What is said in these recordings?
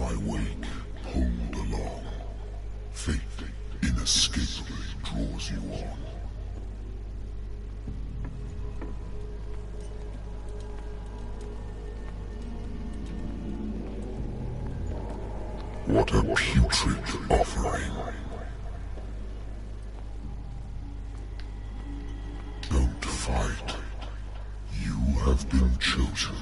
my wake, pulled along. Fate inescapably draws you on. What a putrid offering. Don't fight. You have been chosen.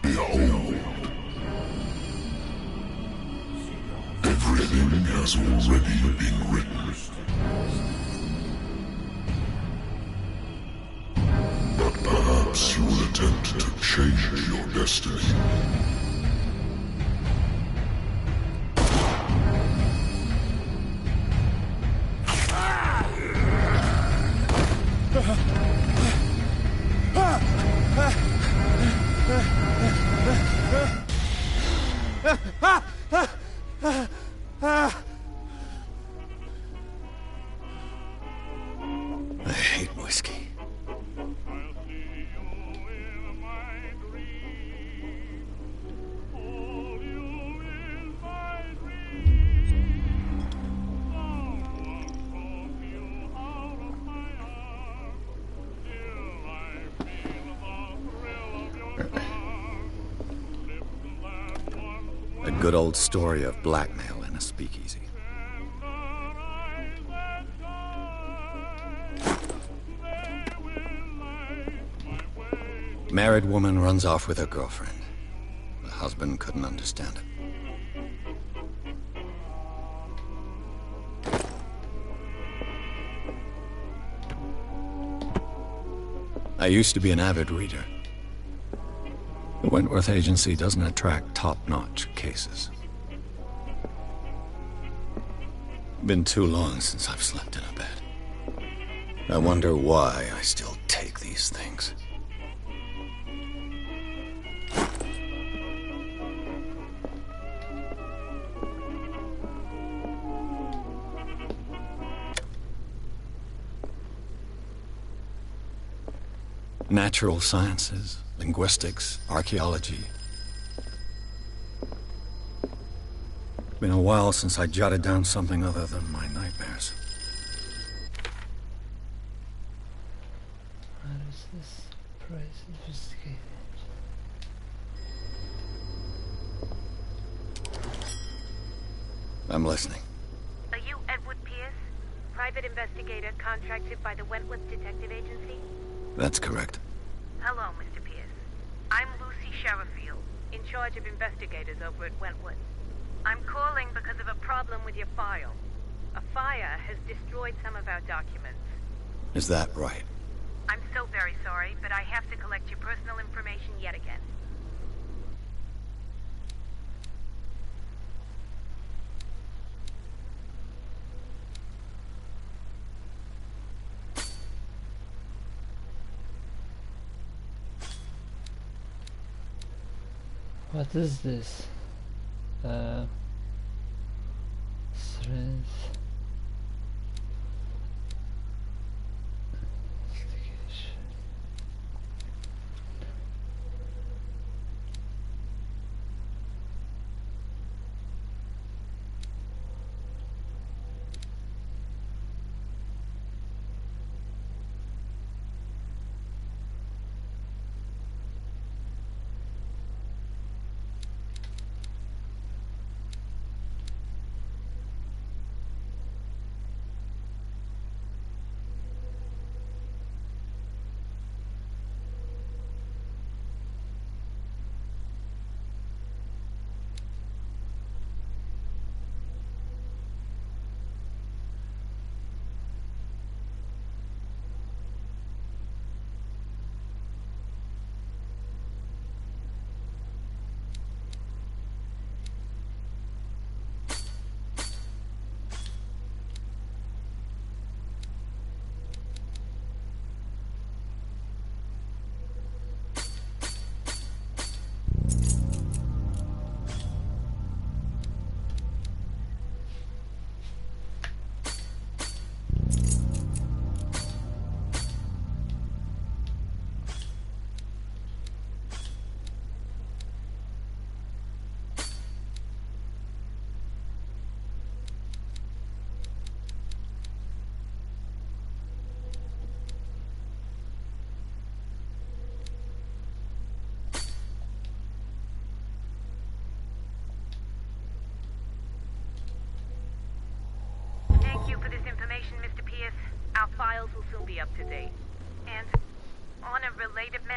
Behold. Everything has already been written. But perhaps you will attempt to change your destiny. I hate whiskey. A good old story of blackmail in a speakeasy. Married woman runs off with her girlfriend. The husband couldn't understand it. I used to be an avid reader. The Wentworth Agency doesn't attract top-notch cases. Been too long since I've slept in a bed. I wonder why I still take these things. Natural sciences, linguistics, archaeology. Been a while since I jotted down something other than my nightmares. How does this price investigate it? I'm listening. Are you Edward Pierce, private investigator contracted by the Wentworth Detective Agency? That's correct. Hello, Mr. Pierce. I'm Lucy Sherifield, in charge of investigators over at Wentworth. I'm calling because of a problem with your file. A fire has destroyed some of our documents. Is that right? I'm so very sorry, but I have to collect your personal information yet again. What is this? Strength. Investigation.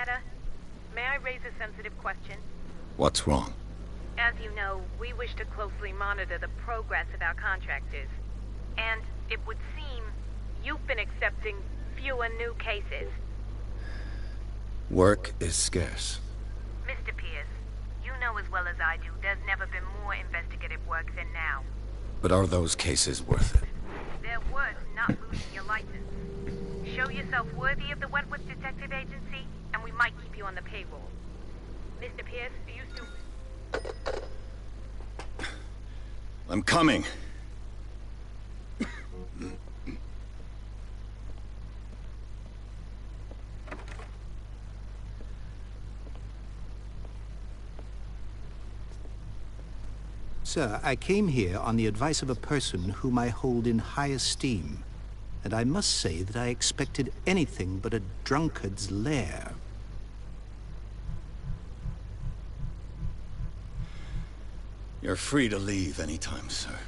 matter? May I raise a sensitive question? What's wrong? As you know, we wish to closely monitor the progress of our contractors. And it would seem you've been accepting fewer new cases. Work is scarce. Mr. Pierce, you know as well as I do there's never been more investigative work than now. But are those cases worth it? They're worth not losing your license. Show yourself worthy of the Wentworth Detective Agency, and we might keep you on the payroll. Mr. Pierce, are you still... I'm coming. Sir, I came here on the advice of a person whom I hold in high esteem, and I must say that I expected anything but a drunkard's lair. You're free to leave anytime, sir.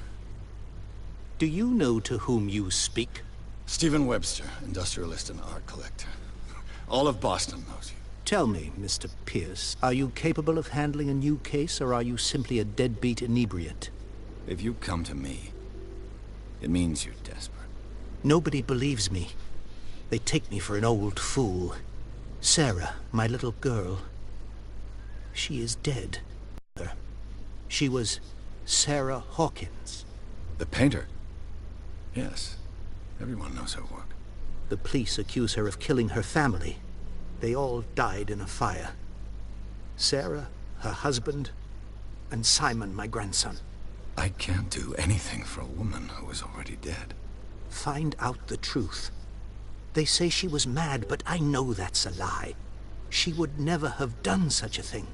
Do you know to whom you speak? Stephen Webster, industrialist and art collector. All of Boston knows you. Tell me, Mr. Pierce, are you capable of handling a new case, or are you simply a deadbeat inebriate? If you come to me, it means you're desperate. Nobody believes me. They take me for an old fool. Sarah, my little girl, she is dead. She was Sarah Hawkins. The painter? Yes. Everyone knows her work. The police accuse her of killing her family. They all died in a fire. Sarah, her husband, and Simon, my grandson. I can't do anything for a woman who is already dead. Find out the truth. They say she was mad, but I know that's a lie. She would never have done such a thing.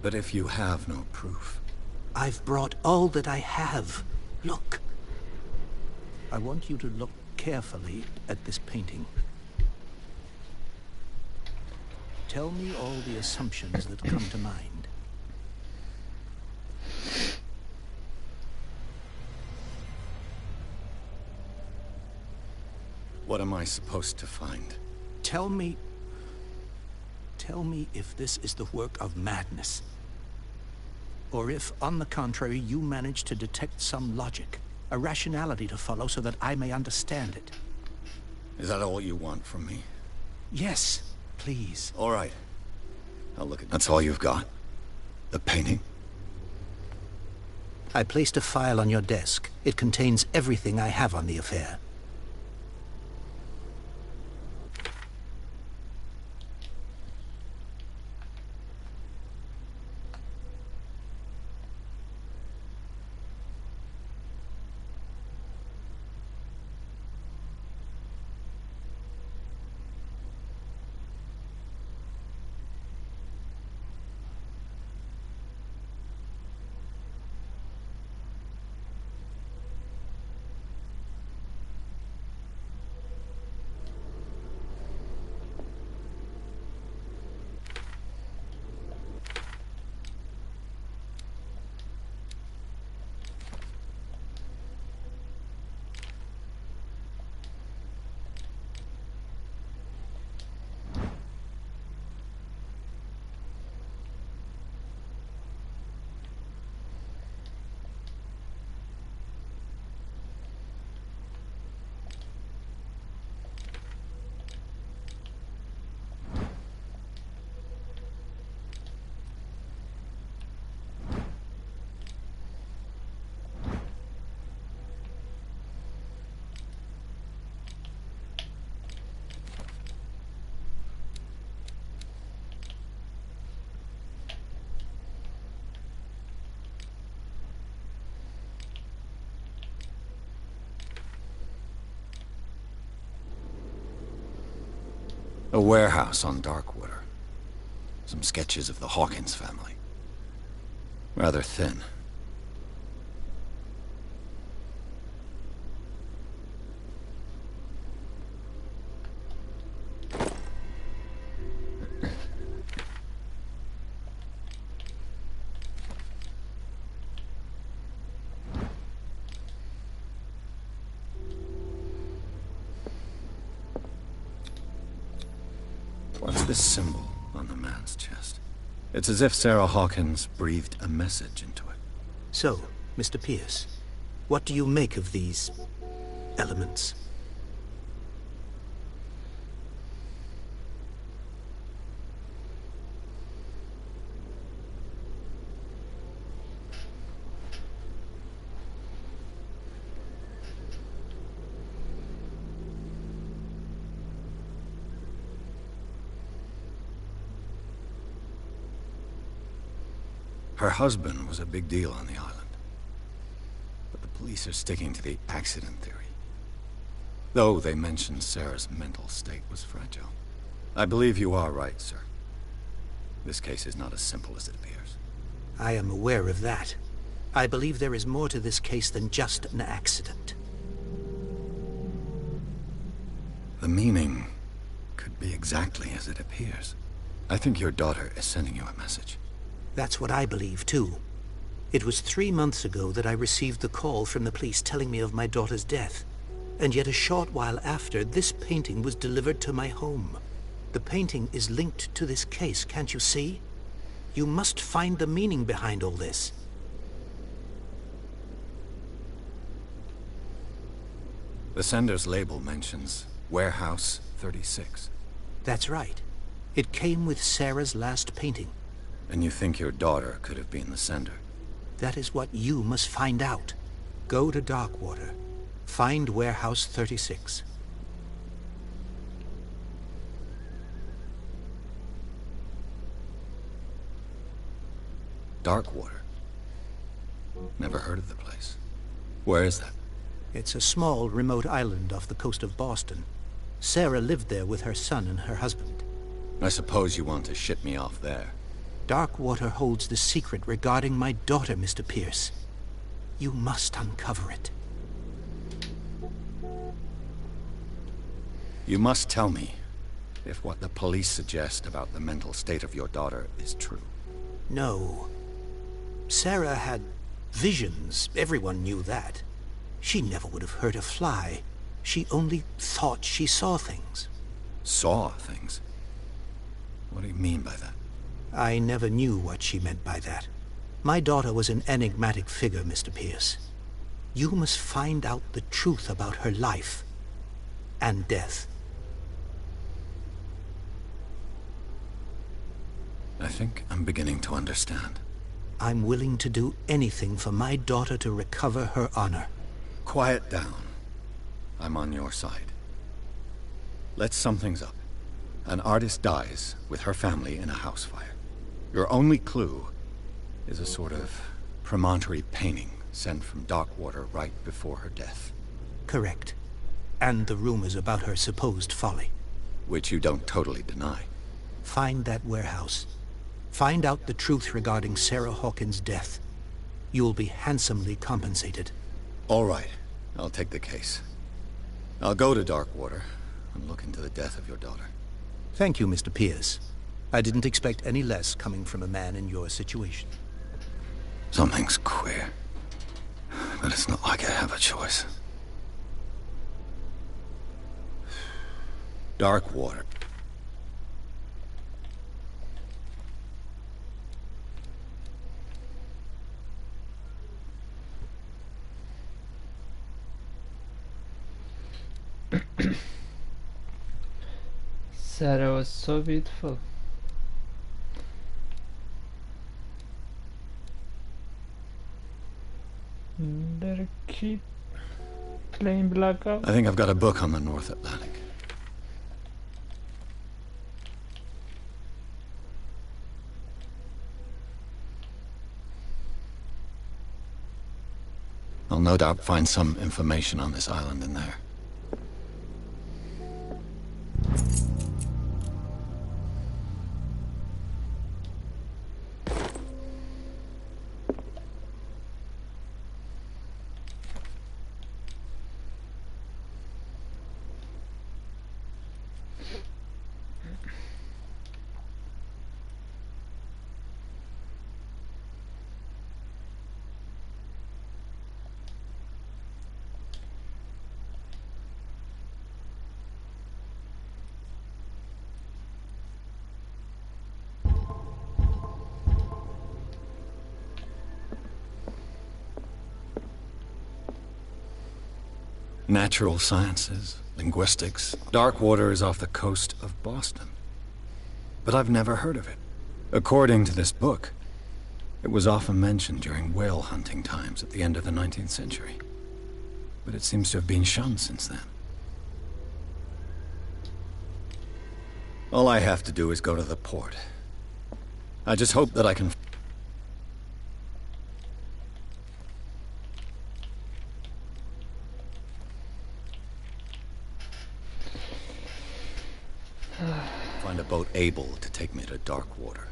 But if you have no proof... I've brought all that I have. Look. I want you to look carefully at this painting. Tell me all the assumptions that come to mind. What am I supposed to find? Tell me if this is the work of madness. Or if, on the contrary, you manage to detect some logic, a rationality to follow so that I may understand it. Is that all you want from me? Yes, please. All right. I'll look at... That's all you've got? The painting? I placed a file on your desk. It contains everything I have on the affair. A warehouse on Darkwater. Some sketches of the Hawkins family. Rather thin. What's this symbol? on the man's chest. It's as if Sarah Hawkins breathed a message into it. So, Mr. Pierce, what do you make of these elements? Her husband was a big deal on the island. But the police are sticking to the accident theory. Though they mentioned Sarah's mental state was fragile. I believe you are right, sir. This case is not as simple as it appears. I am aware of that. I believe there is more to this case than just an accident. The meaning could be exactly as it appears. I think your daughter is sending you a message. That's what I believe, too. It was 3 months ago that I received the call from the police telling me of my daughter's death. And yet a short while after, this painting was delivered to my home. The painting is linked to this case, can't you see? You must find the meaning behind all this. The sender's label mentions Warehouse 36. That's right. It came with Sarah's last painting. And you think your daughter could have been the sender? That is what you must find out. Go to Darkwater. Find Warehouse 36. Darkwater? Never heard of the place. Where is that? It's a small, remote island off the coast of Boston. Sarah lived there with her son and her husband. I suppose you want to ship me off there. Darkwater holds the secret regarding my daughter, Mr. Pierce. You must uncover it. You must tell me if what the police suggest about the mental state of your daughter is true. No. Sarah had visions. Everyone knew that. She never would have hurt a fly. She only thought she saw things. Saw things? What do you mean by that? I never knew what she meant by that. My daughter was an enigmatic figure, Mr. Pierce. You must find out the truth about her life and death. I think I'm beginning to understand. I'm willing to do anything for my daughter to recover her honor. Quiet down. I'm on your side. Let's sum things up. An artist dies with her family in a house fire. Your only clue is a sort of promontory painting sent from Darkwater right before her death. Correct. And the rumors about her supposed folly. Which you don't totally deny. Find that warehouse. Find out the truth regarding Sarah Hawkins' death. You'll be handsomely compensated. All right. I'll take the case. I'll go to Darkwater and look into the death of your daughter. Thank you, Mr. Pierce. I didn't expect any less coming from a man in your situation. Something's queer. But it's not like I have a choice. Darkwater. Sarah was so beautiful. Better keep playing Blackout. I think I've got a book on the North Atlantic. I'll no doubt find some information on this island in there. Natural sciences, linguistics. Darkwater is off the coast of Boston. But I've never heard of it. According to this book, it was often mentioned during whale hunting times at the end of the 19th century. But it seems to have been shunned since then. All I have to do is go to the port. I just hope that I can... find a boat able to take me to Darkwater.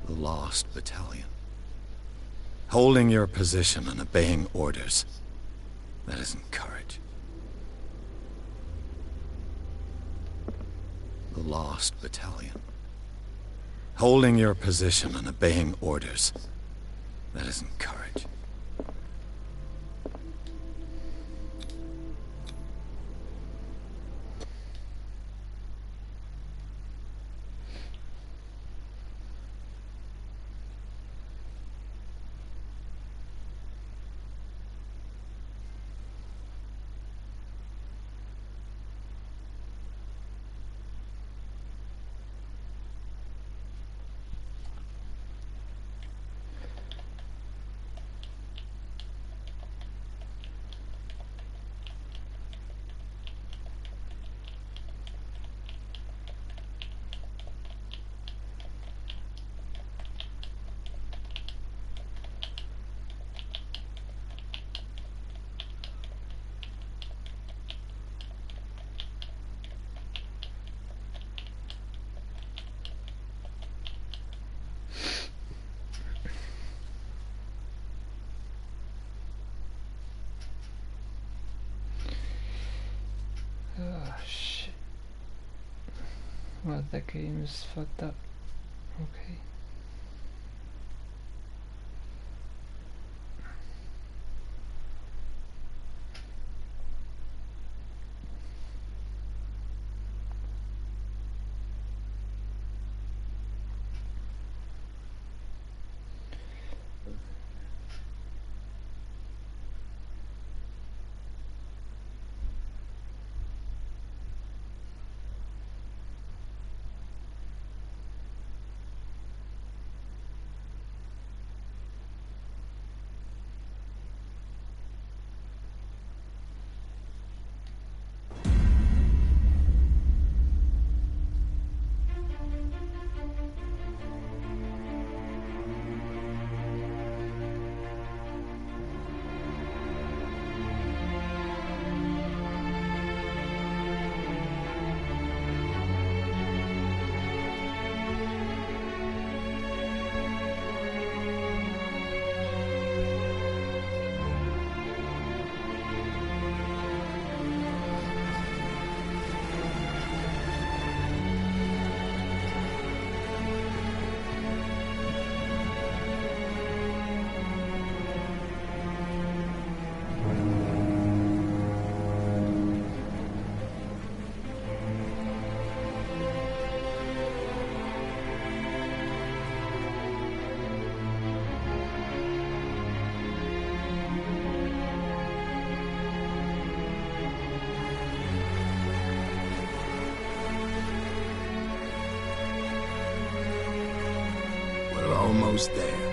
The Lost Battalion. Holding your position and obeying orders. That isn't courage. The Lost Battalion. Holding your position and obeying orders. That isn't courage. Oh shit. Well, that game is fucked up. Okay. Almost there.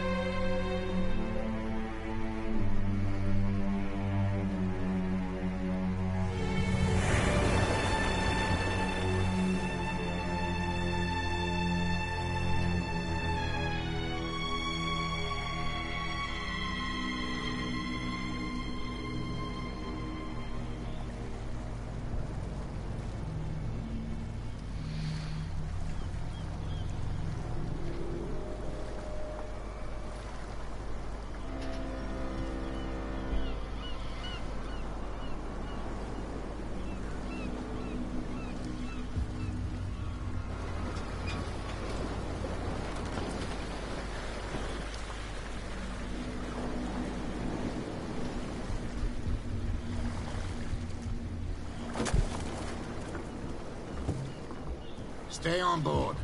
Stay on board.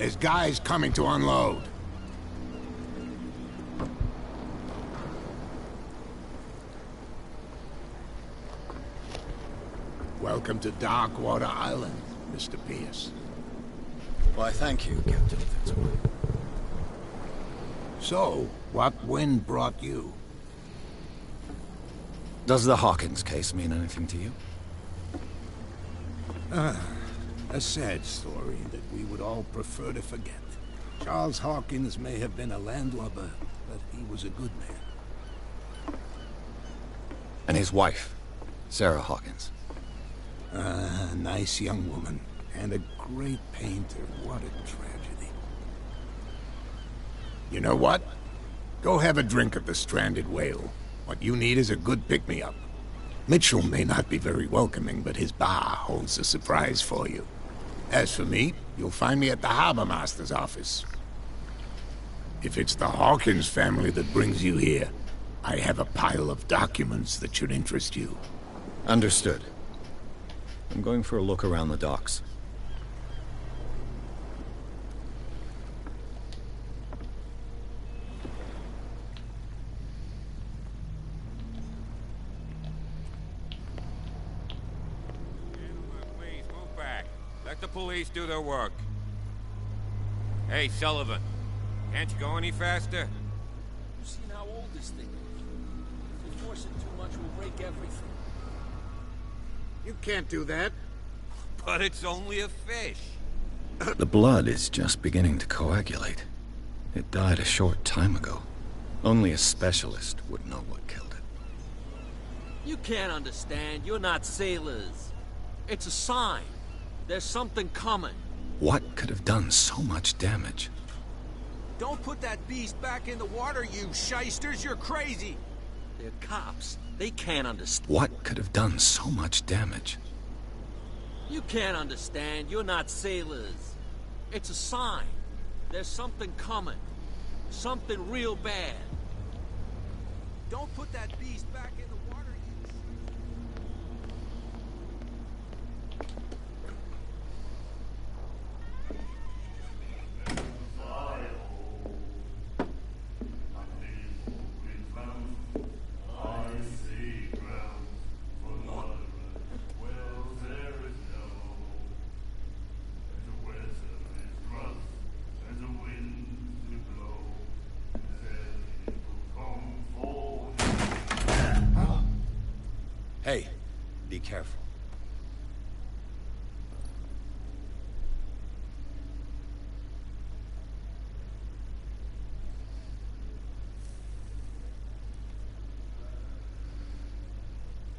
There's guys coming to unload. Welcome to Darkwater Island, Mr. Pierce. Why, thank you, Captain Fitzroy. So, what wind brought you? Does the Hawkins case mean anything to you? A sad story that we would all prefer to forget. Charles Hawkins may have been a landlubber, but he was a good man. And his wife, Sarah Hawkins. A nice young woman, and a great painter. What a tragedy. You know what? Go have a drink at the Stranded Whale. What you need is a good pick-me-up. Mitchell may not be very welcoming, but his bar holds a surprise for you. As for me, you'll find me at the Harbor Master's office. If it's the Hawkins family that brings you here, I have a pile of documents that should interest you. Understood. I'm going for a look around the docks. Please, move back. Let the police do their work. Hey, Sullivan. Can't you go any faster? You've seen how old this thing is. If we force it too much, we'll break everything. You can't do that. But it's only a fish. The blood is just beginning to coagulate. It died a short time ago. Only a specialist would know what killed it. You can't understand. You're not sailors. It's a sign. There's something coming. What could have done so much damage? Don't put that beast back in the water, you shysters. You're crazy. They're cops. They can't understand. What could have done so much damage? You can't understand. You're not sailors. It's a sign. There's something coming. Something real bad. Don't put that beast back in the water, you... Hey, be careful.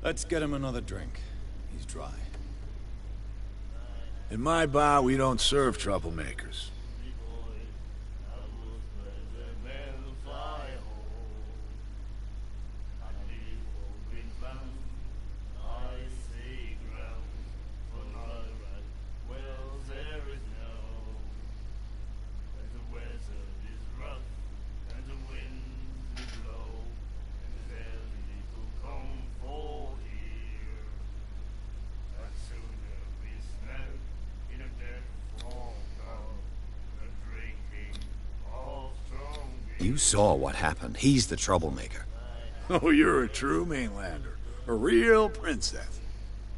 Let's get him another drink. He's dry. In my bar, we don't serve troublemakers. You saw what happened. He's the troublemaker. Oh, you're a true mainlander. A real princess.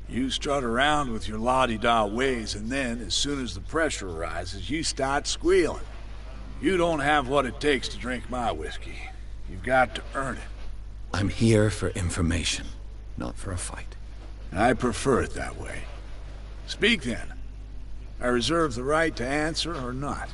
You strut around with your la-di-da ways, and then, as soon as the pressure arises, you start squealing. You don't have what it takes to drink my whiskey. You've got to earn it. I'm here for information, not for a fight. I prefer it that way. Speak then. I reserve the right to answer or not.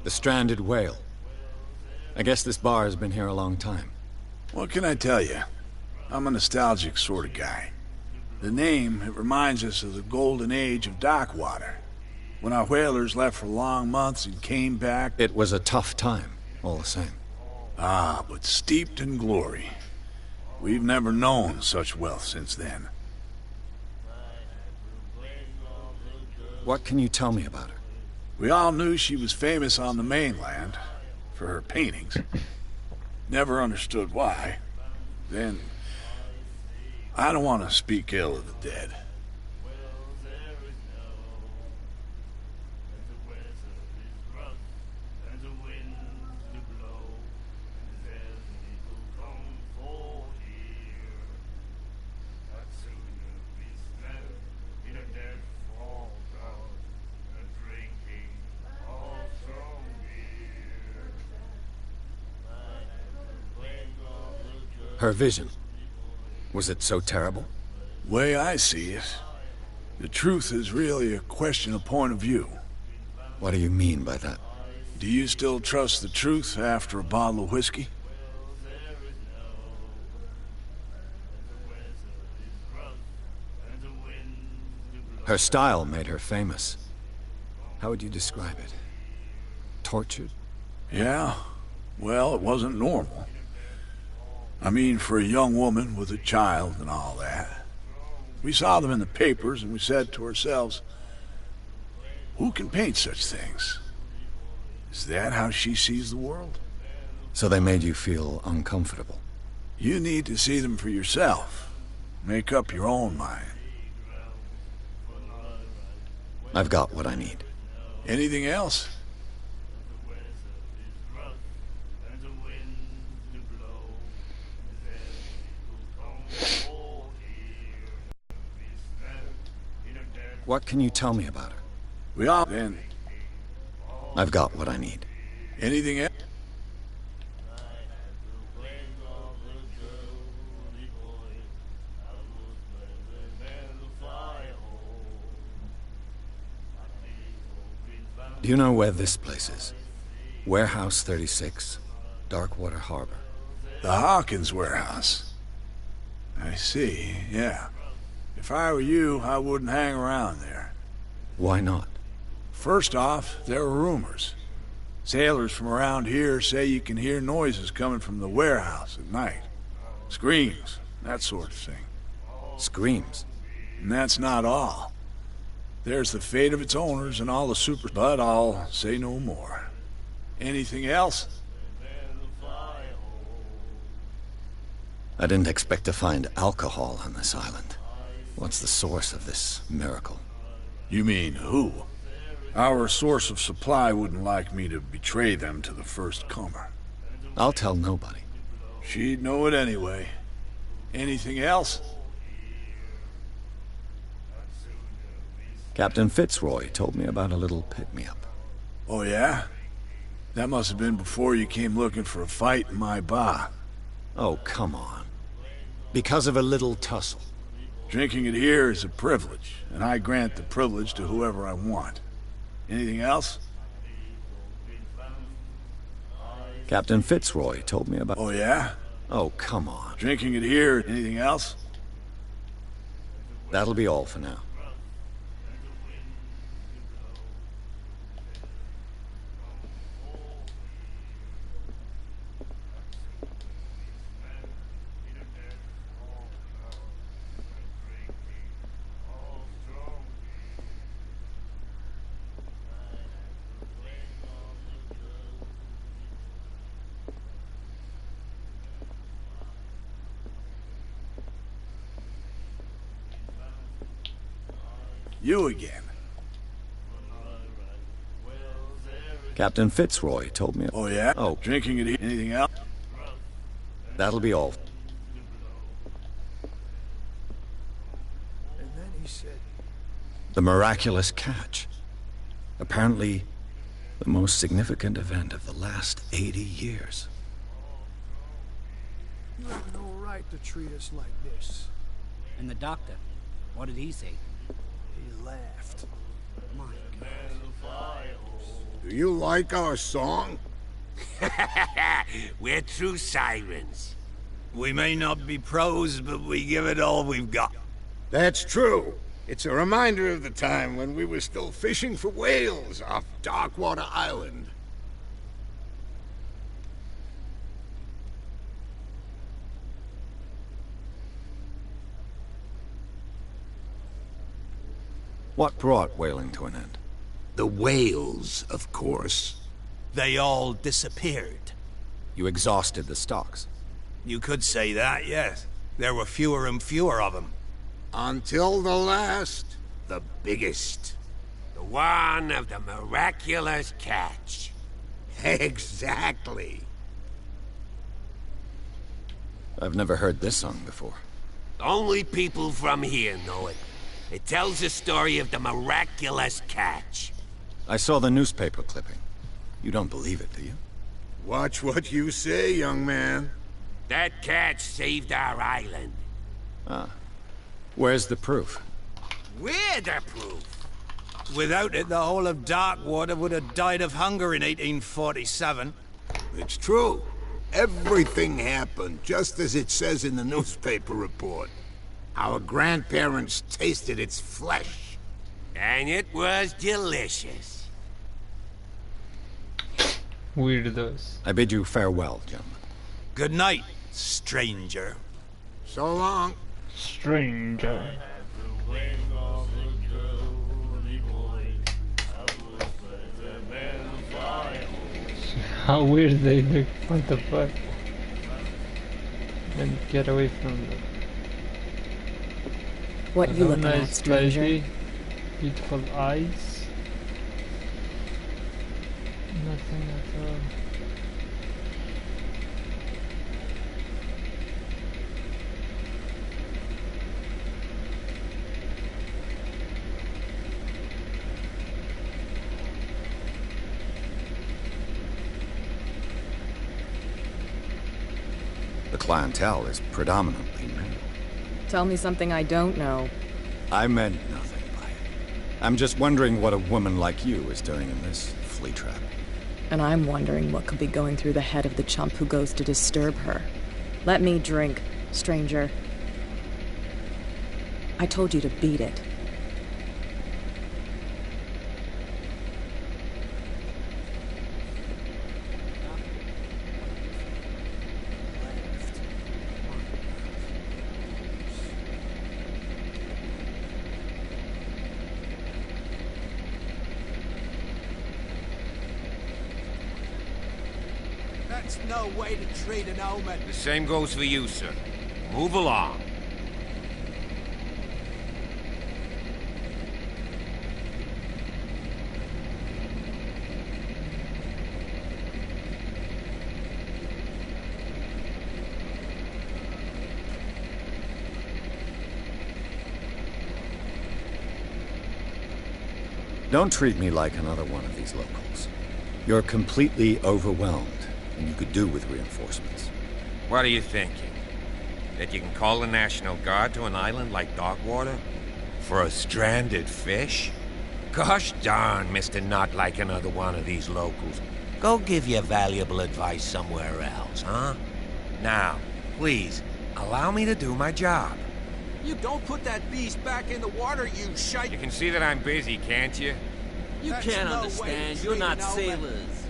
The Stranded Whale. I guess this bar has been here a long time. What can I tell you? I'm a nostalgic sort of guy. The name, it reminds us of the golden age of Darkwater. When our whalers left for long months and came back... It was a tough time. all the same. Ah, but steeped in glory. We've never known such wealth since then. What can you tell me about her? We all knew she was famous on the mainland for her paintings. Never understood why. Then, I don't want to speak ill of the dead. Her vision. Was it so terrible? Way I see it, the truth is really a question of point of view. What do you mean by that? Do you still trust the truth after a bottle of whiskey? Her style made her famous. How would you describe it? Tortured? Yeah. Well, it wasn't normal. I mean, for a young woman with a child and all that. We saw them in the papers and we said to ourselves, who can paint such things? Is that how she sees the world? So they made you feel uncomfortable? You need to see them for yourself. Make up your own mind. I've got what I need. Anything else? What can you tell me about her? We all... Then... I've got what I need. Anything else? Do you know where this place is? Warehouse 36, Darkwater Harbor. The Hawkins warehouse. I see, yeah. If I were you, I wouldn't hang around there. Why not? First off, there are rumors. Sailors from around here say you can hear noises coming from the warehouse at night. Screams, that sort of thing. Screams? And that's not all. There's the fate of its owners and all the super... But I'll say no more. Anything else? I didn't expect to find alcohol on this island. What's the source of this miracle? You mean who? Our source of supply wouldn't like me to betray them to the first comer. I'll tell nobody. She'd know it anyway. Anything else? Captain Fitzroy told me about a little pick-me-up. Oh, yeah? That must have been before you came looking for a fight in my bar. Oh, come on. Because of a little tussle. Drinking it here is a privilege, and I grant the privilege to whoever I want. Anything else? Captain Fitzroy told me about... Oh, yeah? Oh, come on. Drinking it here, anything else? That'll be all for now. You again. Captain Fitzroy told me... Oh, yeah? Oh. Drinking it here, anything else? That'll be all. And then he said... The miraculous catch. Apparently, the most significant event of the last 80 years. You have no right to treat us like this. And the doctor, what did he say? He laughed. My God. Do you like our song? We're true sirens. We may not be pros, but we give it all we've got. That's true. It's a reminder of the time when we were still fishing for whales off Darkwater Island. What brought whaling to an end? The whales, of course. They all disappeared. You exhausted the stocks. You could say that, yes. There were fewer and fewer of them. Until the last, the biggest. The one of the miraculous catch. Exactly. I've never heard this song before. Only people from here know it. It tells the story of the miraculous catch. I saw the newspaper clipping. You don't believe it, do you? Watch what you say, young man. That catch saved our island. Ah. Where's the proof? We're the proof. Without it, the whole of Darkwater would have died of hunger in 1847. It's true. Everything happened just as it says in the newspaper report. Our grandparents tasted its flesh. And it was delicious. Weirdos. I bid you farewell, gentlemen. Good night, stranger. So long. Stranger. How weird they look. What the fuck? And get away from them. What you looking at, nice stranger? baby. Beautiful eyes. Nothing at all. The clientele is predominantly male. Tell me something I don't know. I meant nothing by it. I'm just wondering what a woman like you is doing in this flea trap. And I'm wondering what could be going through the head of the chump who goes to disturb her. Let me drink, stranger. I told you to beat it. That's no way to treat an omen. The same goes for you, sir. Move along. Don't treat me like another one of these locals. You're completely overwhelmed, and you could do with reinforcements. What are you thinking? That you can call the National Guard to an island like Darkwater? For a stranded fish? Gosh darn, Mr. Not like another one of these locals. Go give your valuable advice somewhere else, huh? Now, please, allow me to do my job. You don't put that beast back in the water, you shite. You can see that I'm busy, can't you? You That's can't no way understand. to You're treat not an omen. sailors.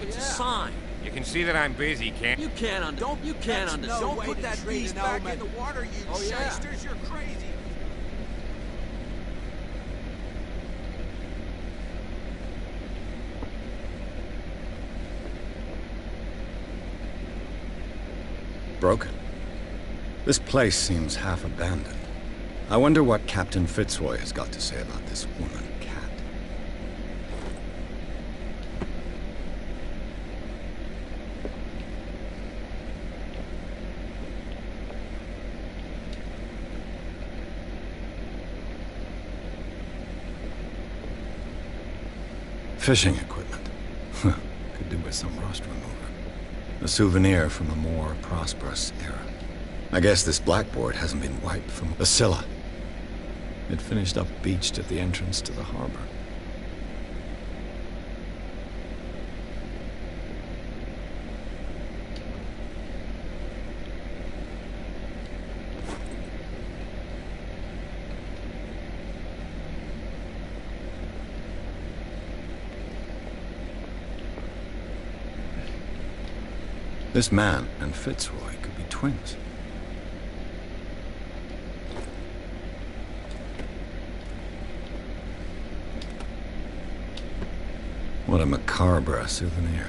It's a sign. You can see that I'm busy, can't You can't understand. You can't That's understand. no Don't way put to that treat beast an back omen. in the water, you Oh, yeah. shysters. You're crazy. Broken. This place seems half abandoned. I wonder what Captain Fitzroy has got to say about this woman, Cat. Fishing equipment. Could do with some rust remover. A souvenir from a more prosperous era. I guess this blackboard hasn't been wiped from the Scylla. It finished up beached at the entrance to the harbor. This man and Fitzroy could be twins. What a macabre souvenir.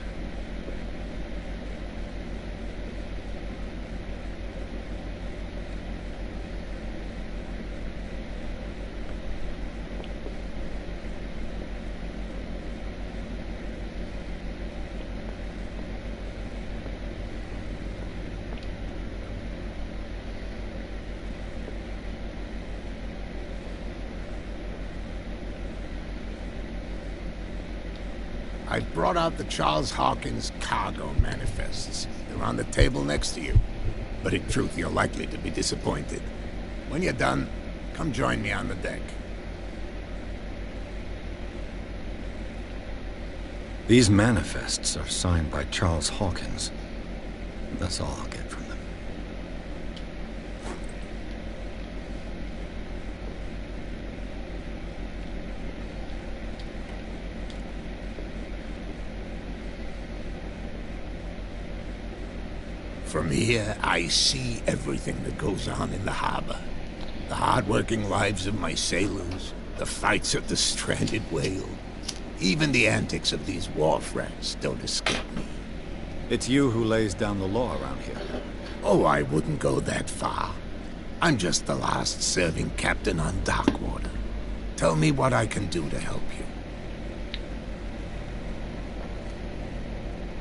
I brought out the Charles Hawkins cargo manifests. They're on the table next to you. But in truth, you're likely to be disappointed. When you're done, come join me on the deck. These manifests are signed by Charles Hawkins. That's all I'll get from them. From here, I see everything that goes on in the harbor. The hard-working lives of my sailors, the fights of the stranded whale. Even the antics of these wharf rats don't escape me. It's you who lays down the law around here. Oh, I wouldn't go that far. I'm just the last serving captain on Darkwater. Tell me what I can do to help you.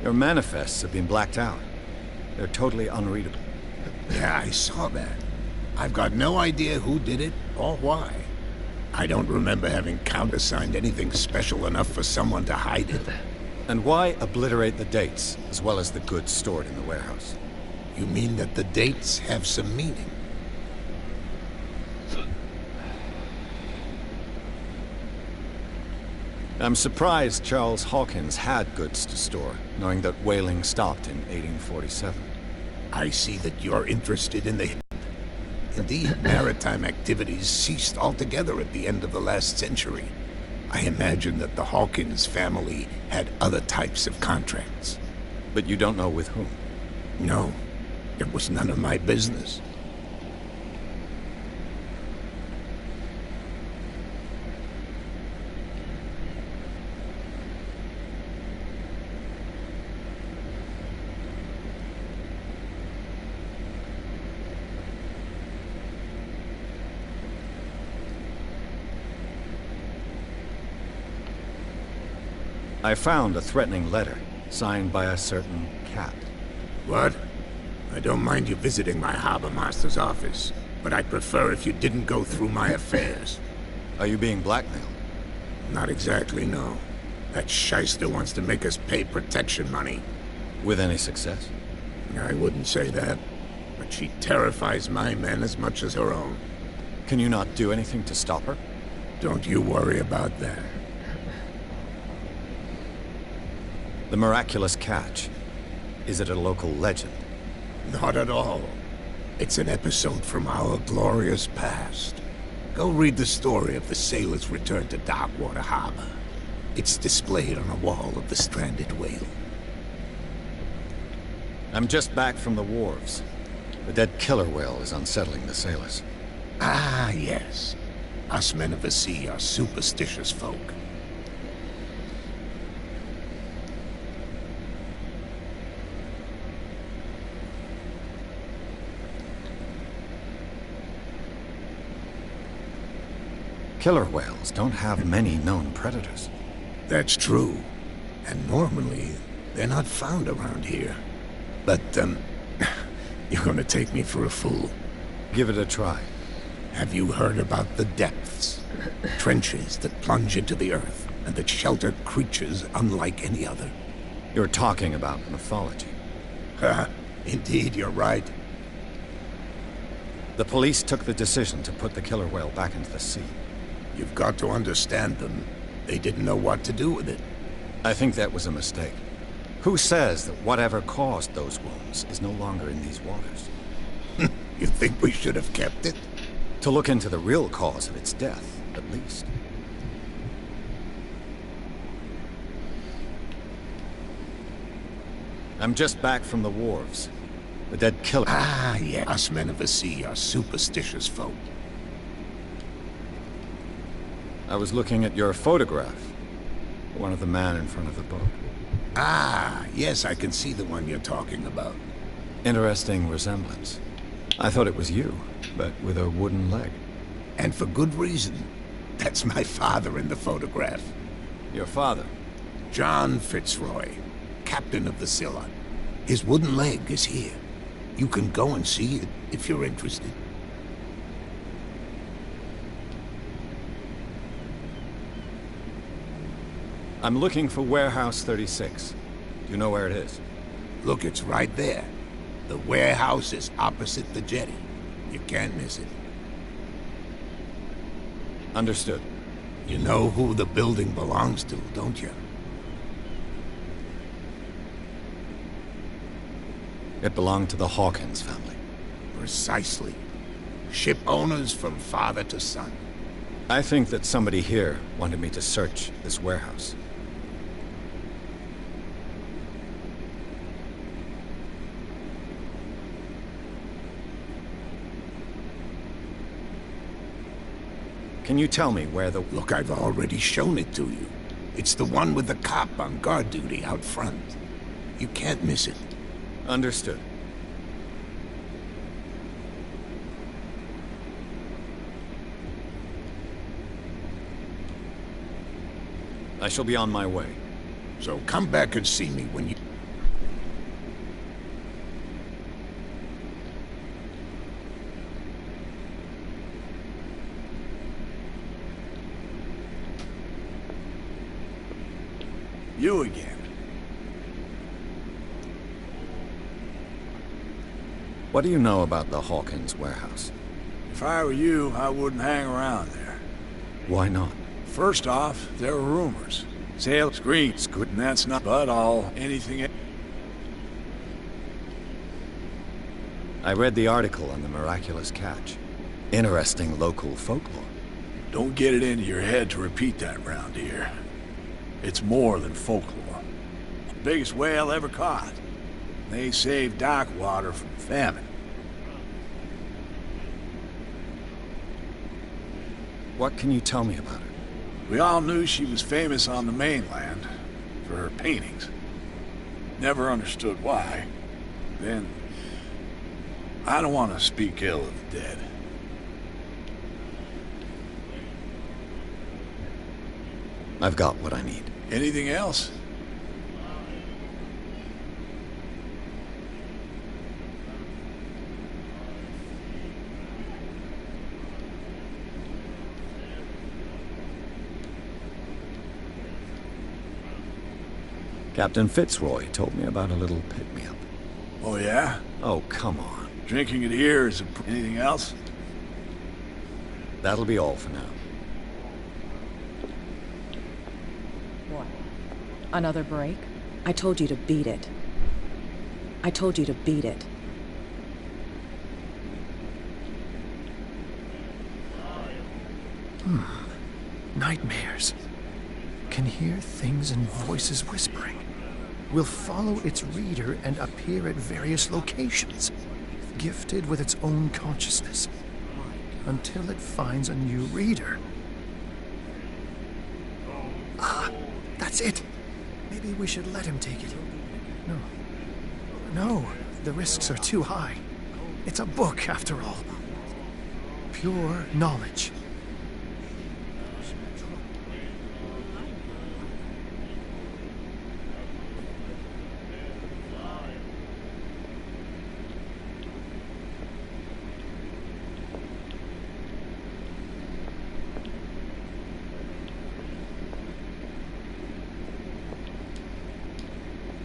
Your manifests have been blacked out. They're totally unreadable. Yeah, I saw that. I've got no idea who did it or why. I don't remember having countersigned anything special enough for someone to hide it. And why obliterate the dates, as well as the goods stored in the warehouse? You mean that the dates have some meaning? I'm surprised Charles Hawkins had goods to store, knowing that whaling stopped in 1847. I see that you're interested in the... Indeed, maritime activities ceased altogether at the end of the last century. I imagine that the Hawkins family had other types of contracts. But you don't know with whom? No, it was none of my business. I found a threatening letter, signed by a certain cat. What? I don't mind you visiting my harbor master's office, but I'd prefer if you didn't go through my affairs. Are you being blackmailed? Not exactly, no. That shyster wants to make us pay protection money. With any success? I wouldn't say that, but she terrifies my men as much as her own. Can you not do anything to stop her? Don't you worry about that. The miraculous catch. Is it a local legend? Not at all. It's an episode from our glorious past. Go read the story of the sailor's return to Darkwater Harbor. It's displayed on a wall of the stranded whale. I'm just back from the wharves. The dead killer whale is unsettling the sailors. Ah, yes. Us men of the sea are superstitious folk. Killer whales don't have many known predators. That's true. And normally, they're not found around here. But, you're gonna take me for a fool. Give it a try. Have you heard about the depths? Trenches that plunge into the earth, and that shelter creatures unlike any other. You're talking about mythology. Indeed, you're right. The police took the decision to put the killer whale back into the sea. You've got to understand them. They didn't know what to do with it. I think that was a mistake. Who says that whatever caused those wounds is no longer in these waters? You think we should have kept it? To look into the real cause of its death, at least. I'm just back from the wharves. The dead killer. Ah, yeah. Us men of the sea are superstitious folk. I was looking at your photograph. One of the man in front of the boat. Ah, yes, I can see the one you're talking about. Interesting resemblance. I thought it was you, but with a wooden leg. And for good reason. That's my father in the photograph. Your father? John Fitzroy, captain of the Scylla. His wooden leg is here. You can go and see it if you're interested. I'm looking for Warehouse 36. Do you know where it is? Look, it's right there. The warehouse is opposite the jetty. You can't miss it. Understood. You know who the building belongs to, don't you? It belonged to the Hawkins family. Precisely. Ship owners from father to son. I think that somebody here wanted me to search this warehouse. Can you tell me where the... Look, I've already shown it to you. It's the one with the cop on guard duty out front. You can't miss it. Understood. I shall be on my way. So come back and see me when you... You again. What do you know about the Hawkins warehouse? If I were you, I wouldn't hang around there. Why not? First off, there are rumors. Sale screens, good, and that's not but all anything. I read the article on the miraculous catch. Interesting local folklore. Don't get it into your head to repeat that round here. It's more than folklore. The biggest whale ever caught. They saved dock water from famine. What can you tell me about her? We all knew she was famous on the mainland for her paintings. Never understood why. Then, I don't want to speak ill of the dead. I've got what I need. Anything else? Captain Fitzroy told me about a little pick-me-up. Oh, yeah? Oh, come on. Drinking it here is anything else? That'll be all for now. What? Another break? I told you to beat it. I told you to beat it. Nightmares. Can hear things and voices whispering. Will follow its reader and appear at various locations, gifted with its own consciousness, until it finds a new reader. Ah, that's it. Maybe we should let him take it. No, the risks are too high. It's a book, after all. Pure knowledge.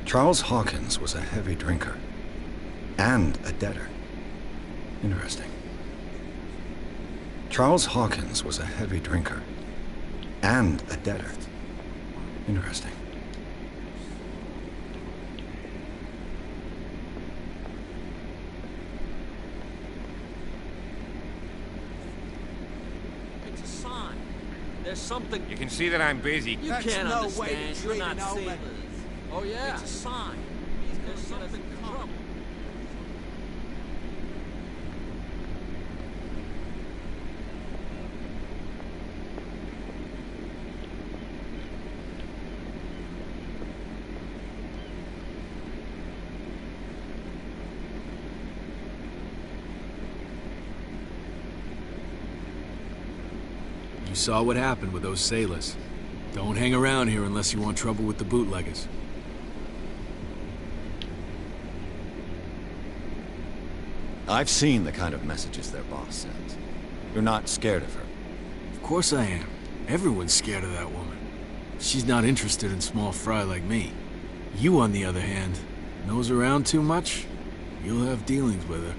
Charles Hawkins was a heavy drinker. And a debtor. Interesting. Charles Hawkins was a heavy drinker. And a debtor. Interesting. It's a sign. There's something... You can see that I'm busy. You can't understand. You're not sailors. Oh, yeah. It's a sign. There's something coming. You saw what happened with those sailors. Don't hang around here unless you want trouble with the bootleggers. I've seen the kind of messages their boss sends. You're not scared of her. Of course I am. Everyone's scared of that woman. She's not interested in small fry like me. You, on the other hand, nose around too much, you'll have dealings with her.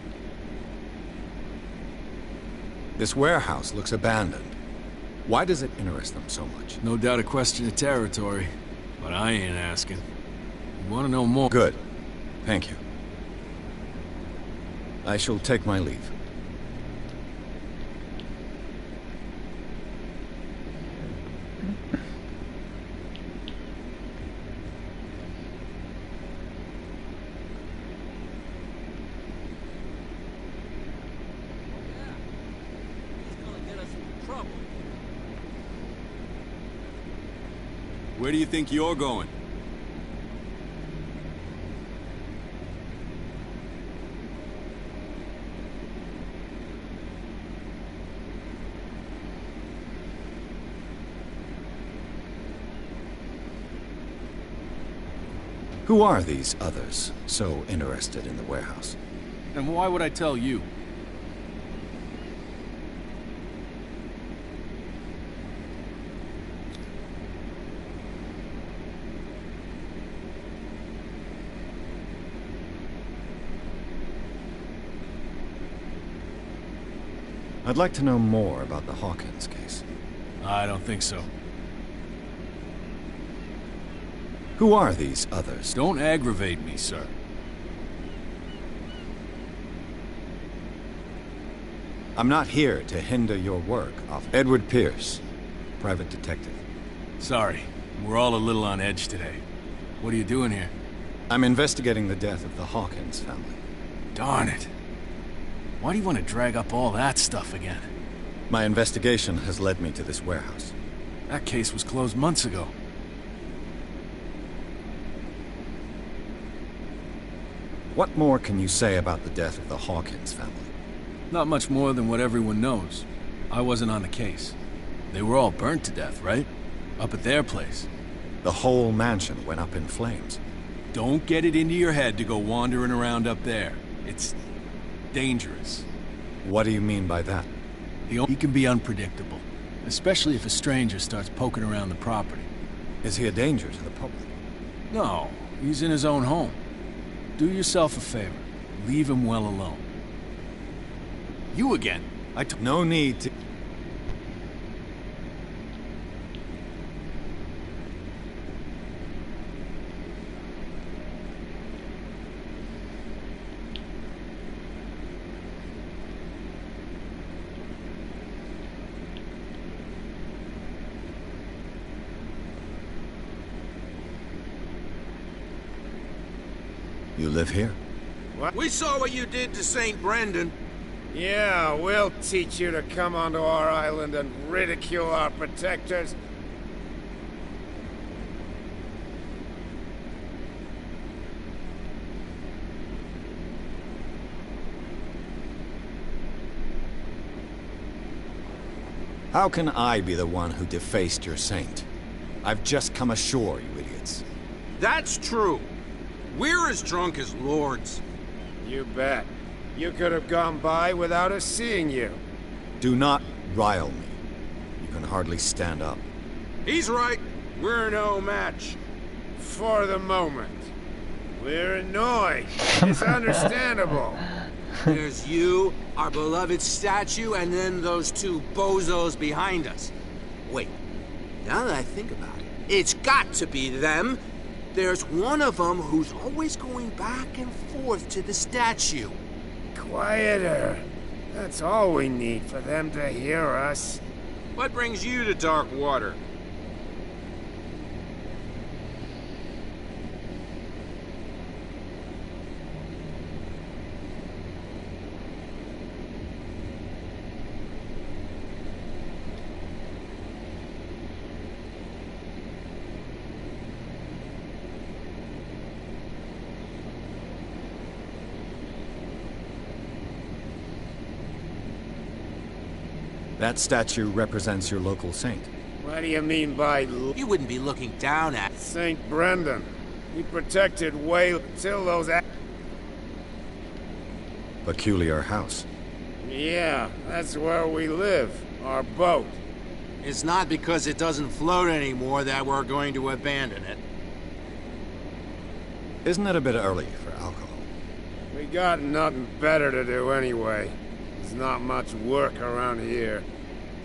This warehouse looks abandoned. Why does it interest them so much? No doubt a question of territory, but I ain't asking. You want to know more? Good. Thank you. I shall take my leave. Where do you think you're going? Who are these others so interested in the warehouse? And why would I tell you? I'd like to know more about the Hawkins case. I don't think so. Who are these others? Don't aggravate me, sir. I'm not here to hinder your work, Edward Pierce, private detective. Sorry, we're all a little on edge today. What are you doing here? I'm investigating the death of the Hawkins family. Darn it. Why do you want to drag up all that stuff again? My investigation has led me to this warehouse. That case was closed months ago. What more can you say about the death of the Hawkins family? Not much more than what everyone knows. I wasn't on the case. They were all burnt to death, right? Up at their place. The whole mansion went up in flames. Don't get it into your head to go wandering around up there. It's dangerous. What do you mean by that? He can be unpredictable, especially if a stranger starts poking around the property. Is he a danger to the public? No, he's in his own home. Do yourself a favor. Leave him well alone. You again. No need to... You live here? What? We saw what you did to St. Brendan. Yeah, we'll teach you to come onto our island and ridicule our protectors. How can I be the one who defaced your saint? I've just come ashore, you idiots. That's true. We're as drunk as lords. You bet. You could have gone by without us seeing you. Do not rile me. You can hardly stand up. He's right. We're no match. For the moment. We're annoyed. It's understandable. There's you, our beloved statue, and then those two bozos behind us. Wait, now that I think about it, it's got to be them. There's one of them who's always going back and forth to the statue. Quieter. That's all we need for them to hear us. What brings you to dark water? That statue represents your local saint. What do you mean by... You wouldn't be looking down at... St. Brendan. He protected Whale till those... Peculiar house. Yeah, that's where we live. Our boat. It's not because it doesn't float anymore that we're going to abandon it. Isn't it a bit early for alcohol? We got nothing better to do anyway. There's not much work around here.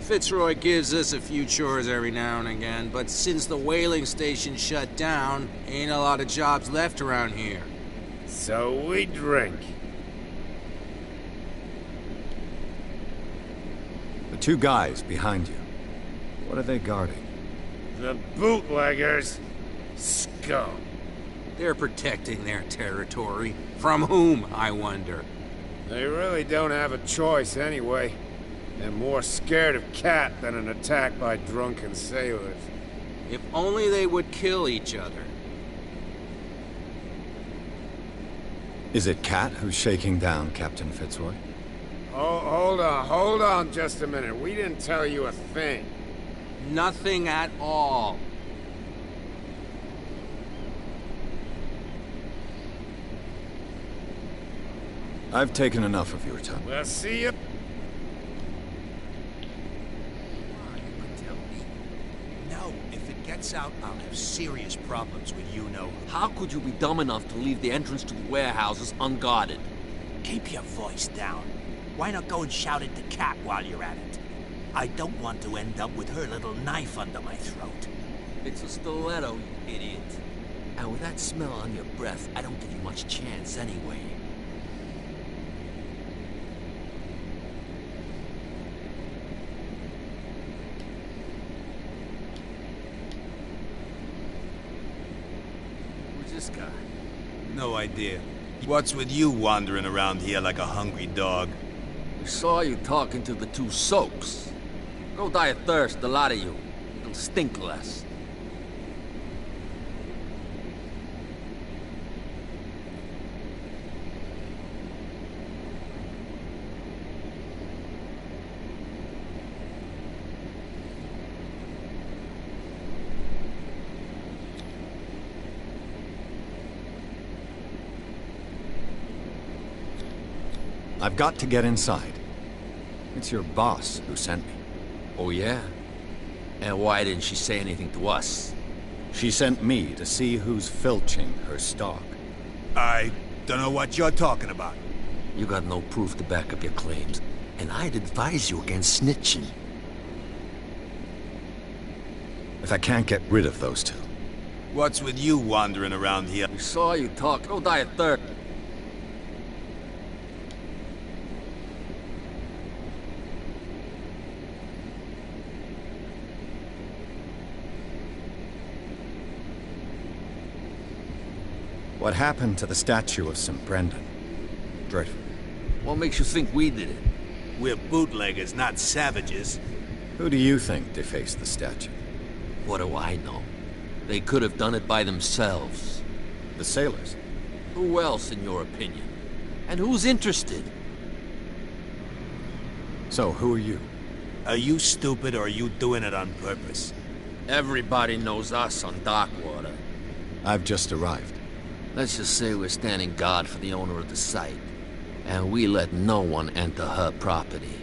Fitzroy gives us a few chores every now and again, but since the whaling station shut down, ain't a lot of jobs left around here. So we drink. The two guys behind you. What are they guarding? The bootleggers. Scum. They're protecting their territory. From whom, I wonder? They really don't have a choice anyway. They're more scared of Cat than an attack by drunken sailors. If only they would kill each other. Is it Cat who's shaking down Captain Fitzroy? Oh, hold on just a minute. We didn't tell you a thing. Nothing at all. I've taken enough of your time. We'll see you. No, if it gets out, I'll have serious problems with you know. How could you be dumb enough to leave the entrance to the warehouses unguarded? Keep your voice down. Why not go and shout at the cat while you're at it? I don't want to end up with her little knife under my throat. It's a stiletto, you idiot. And with that smell on your breath, I don't give you much chance anyway. Who's this guy? No idea. What's with you wandering around here like a hungry dog? We saw you talking to the two soaks. Go die of thirst, the lot of you. It'll stink less. I've got to get inside. It's your boss who sent me. Oh, yeah? And why didn't she say anything to us? She sent me to see who's filching her stock. I don't know what you're talking about. You got no proof to back up your claims, and I'd advise you against snitching. If I can't get rid of those two. What's with you wandering around here? We saw you talk. Go die of thirst. What happened to the statue of St. Brendan? Dreadful. What makes you think we did it? We're bootleggers, not savages. Who do you think defaced the statue? What do I know? They could have done it by themselves. The sailors? Who else, in your opinion? And who's interested? So, who are you? Are you stupid or are you doing it on purpose? Everybody knows us on Darkwater. I've just arrived. Let's just say we're standing guard for the owner of the site. And we let no one enter her property.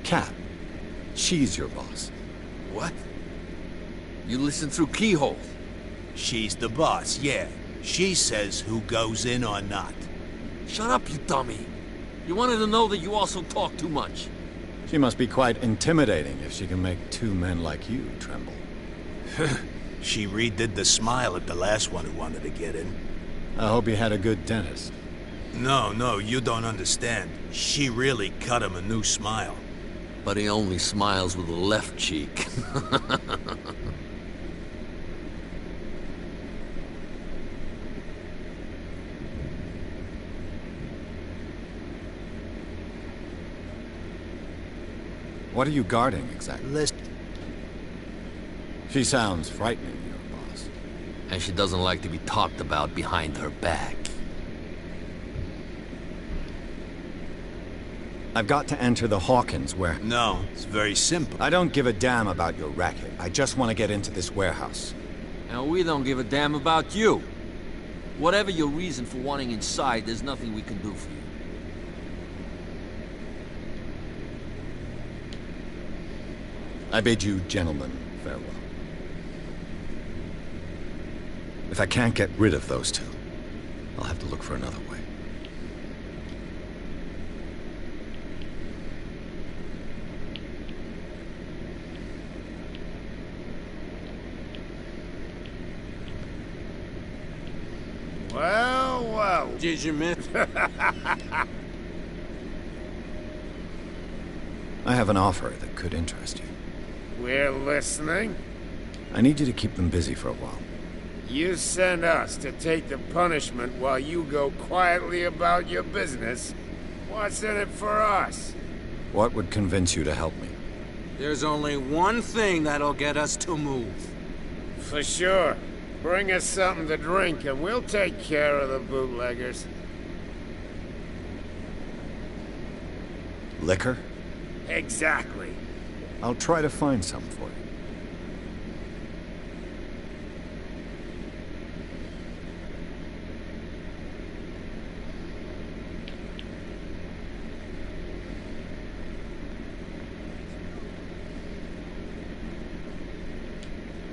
Cat. She's your boss. What? You listen through keyholes. She's the boss, yeah. She says who goes in or not. Shut up, you dummy. You wanted to know that you also talk too much. She must be quite intimidating if she can make two men like you tremble. She redid the smile at the last one who wanted to get in. I hope you had a good dentist. No, you don't understand. She really cut him a new smile. But he only smiles with the left cheek. What are you guarding exactly? List. She sounds frightening, your boss. And she doesn't like to be talked about behind her back. I've got to enter the Hawkins warehouse. No, it's very simple. I don't give a damn about your racket. I just want to get into this warehouse. And we don't give a damn about you. Whatever your reason for wanting inside, there's nothing we can do for you. I bid you gentlemen farewell. If I can't get rid of those two, I'll have to look for another way. Well, well. Did you miss? I have an offer that could interest you. We're listening. I need you to keep them busy for a while. You send us to take the punishment while you go quietly about your business. What's in it for us? What would convince you to help me? There's only one thing that'll get us to move. For sure. Bring us something to drink and we'll take care of the bootleggers. Liquor? Exactly. I'll try to find some for you.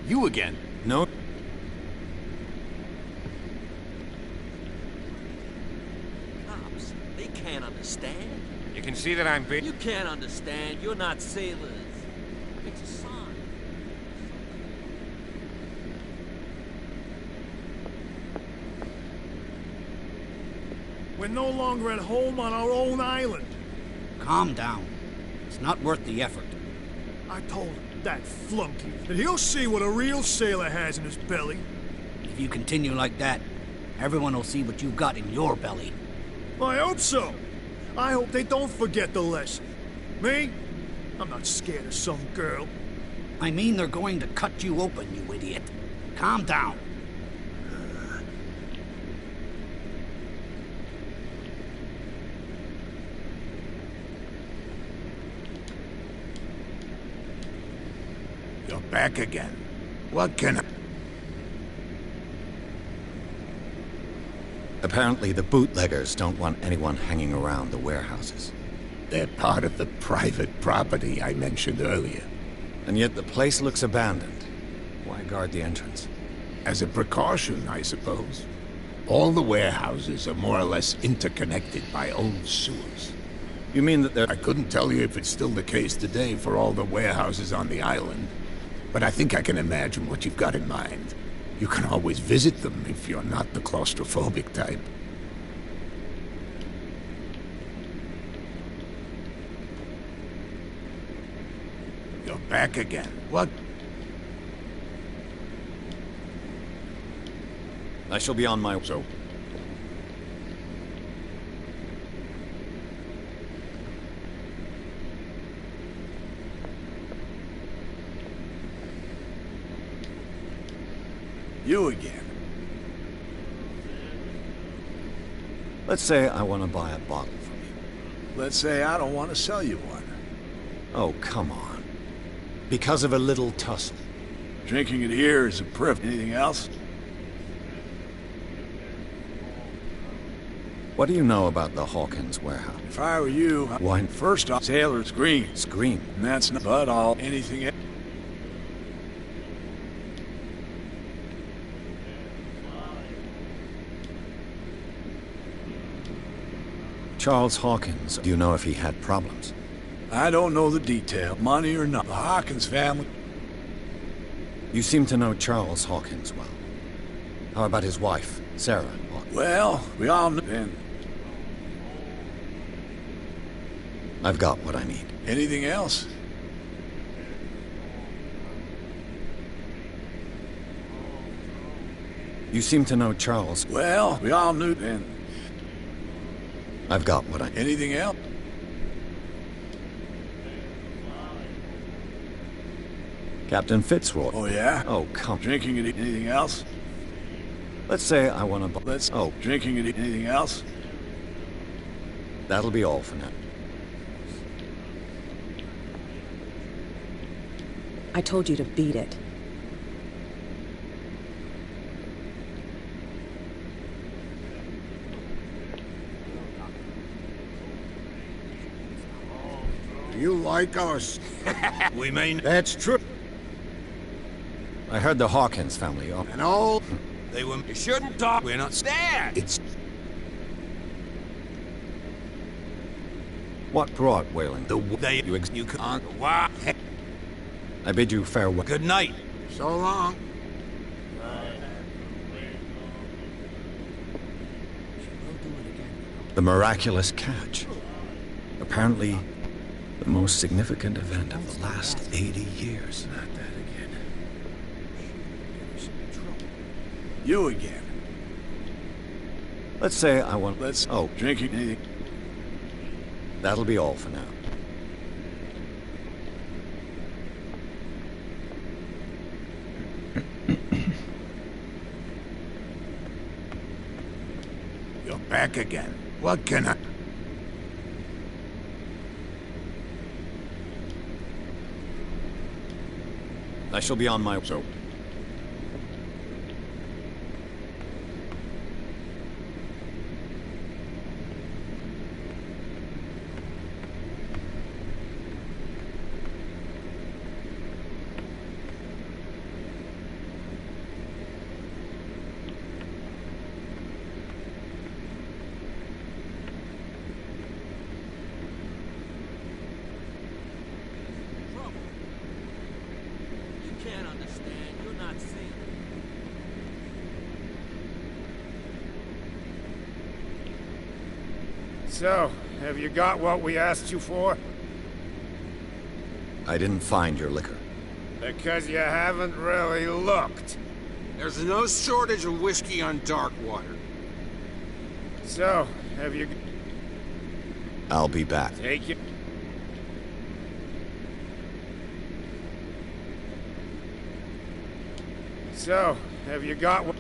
You again? No. Cops, they can't understand. You can see that I'm big. You can't understand. You're not sailors. It's a sign. We're no longer at home on our own island. Calm down. It's not worth the effort. I told him, that flunky, that he'll see what a real sailor has in his belly. If you continue like that, everyone will see what you've got in your belly. I hope so. I hope they don't forget the lesson. Me? I'm not scared of some girl. I mean they're going to cut you open, you idiot. Calm down. You're back again. What can I... Apparently the bootleggers don't want anyone hanging around the warehouses. They're part of the private property I mentioned earlier. And yet the place looks abandoned. Why guard the entrance? As a precaution, I suppose. All the warehouses are more or less interconnected by old sewers. You mean that I couldn't tell you if it's still the case today for all the warehouses on the island, but I think I can imagine what you've got in mind. You can always visit them if you're not the claustrophobic type. You're back again. What? I shall be on my... So? You again. Let's say I want to buy a bottle from you. Let's say I don't want to sell you one. Oh, come on. Because of a little tussle. Drinking it here is a privilege. Anything else? What do you know about the Hawkins warehouse? If I were you, Why? First off, sailor's green. Scream. And that's not but all. Anything else? Charles Hawkins, do you know if he had problems? I don't know the detail, money or not. The Hawkins family. You seem to know Charles Hawkins well. How about his wife, Sarah Hawkins? Well, we all know. And I've got what I need. anything else? You seem to know Charles. Well, we all knew. And I've got what I... anything else? Captain Fitzroy. Oh, yeah? Oh, come... Drinking it. Anything else? Let's say I want to... Let's... Oh. Drinking it. Anything else? That'll be all for now. I told you to beat it. You like us? We mean... That's true. I heard the Hawkins family up. And all... They were... You shouldn't talk. We're not there. It's... What brought Whaling? You can't... What? I bid you farewell. Good night. So long. The miraculous catch. Apparently, the most significant event of the last 80 years. Not that again. You again. Let's say I want... Let's... Oh. Drinking anything. That'll be all for now. You're back again. What can I... I shall be on my... So... So, have you got what we asked you for? I didn't find your liquor. Because you haven't really looked. There's no shortage of whiskey on Darkwater. So, have you... I'll be back. Take it. So, have you got what...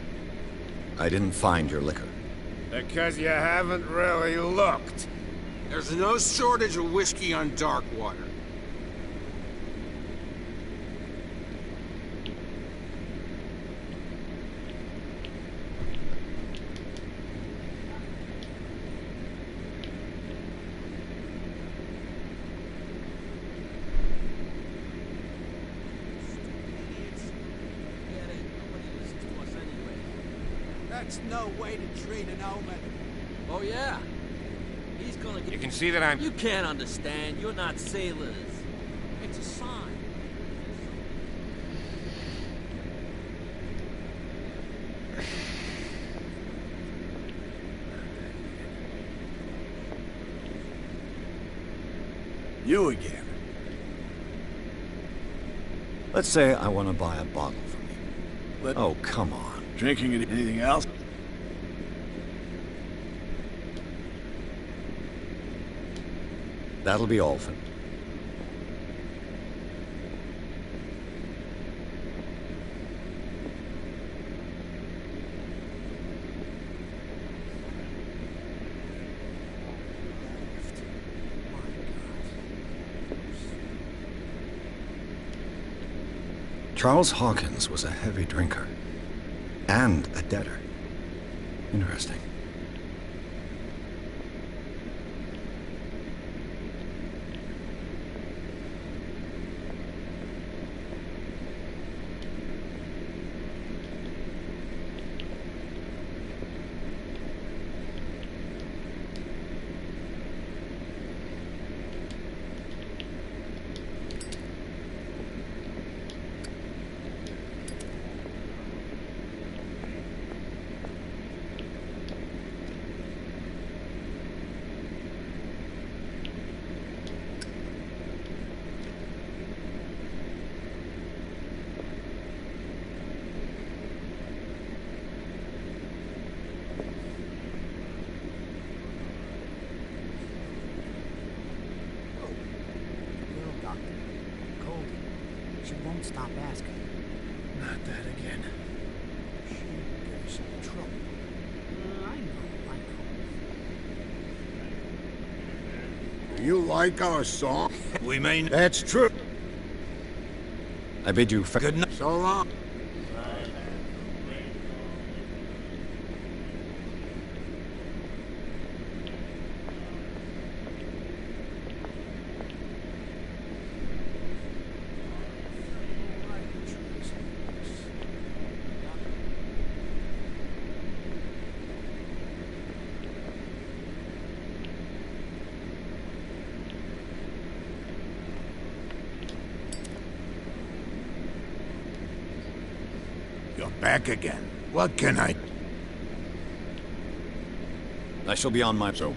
I didn't find your liquor. Because you haven't really looked. There's no shortage of whiskey on Darkwater. That's no way to treat an omen. Oh, yeah? He's gonna get... You can see that I'm... You can't understand. You're not sailors. It's a sign. You again. Let's say I want to buy a bottle from you. Oh, come on. Drinking it. Anything else? That'll be all for... Charles Hawkins was a heavy drinker. And a debtor. Interesting. She won't stop asking. Not that again. some trouble. I know. Do you like our song? We may... That's true. I bid you Good night. So long. You're back again. What can I... I shall be on my... So...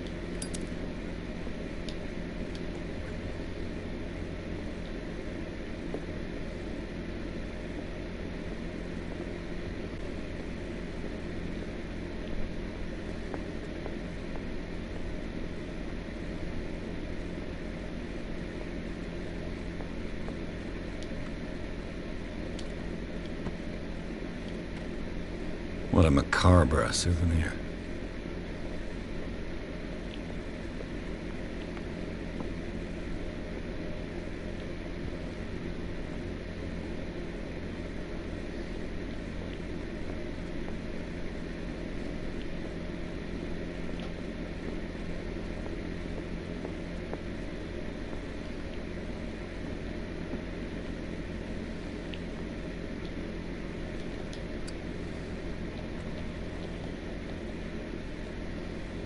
What a macabre souvenir.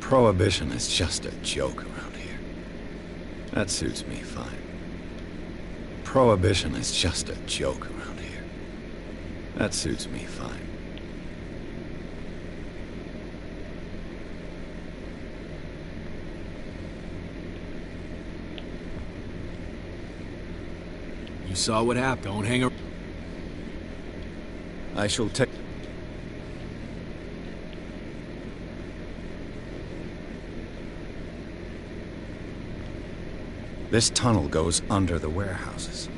Prohibition is just a joke around here. That suits me fine. Prohibition is just a joke around here. That suits me fine. You saw what happened. Don't hang around. I shall take... This tunnel goes under the warehouses.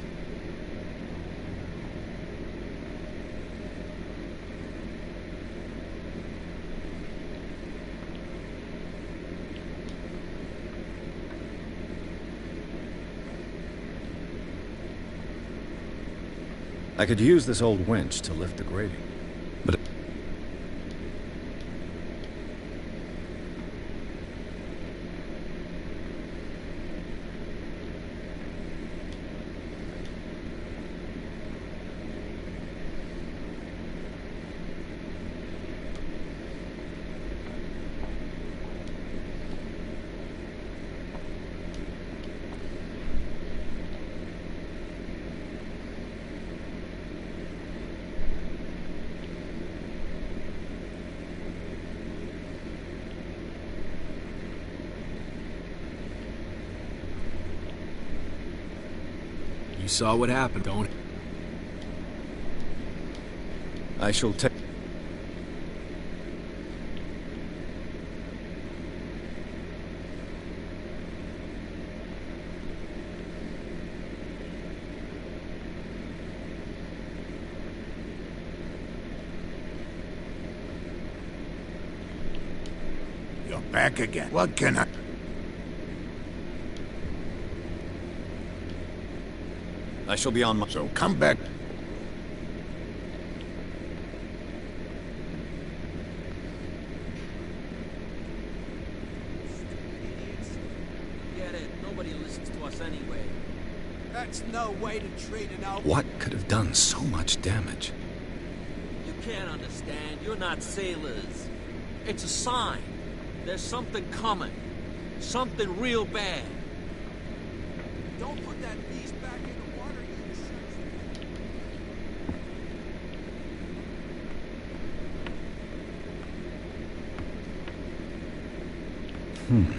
I could use this old winch to lift the grating, but... You saw what happened. Don't... I shall take... You're back again. What can I... I shall be on my... So come back. Get it. Nobody listens to us anyway. That's no way to treat an old... What could have done so much damage? You can't understand. You're not sailors. It's a sign. There's something coming. Something real bad. Don't put that beast back in the water, you sons Hmm.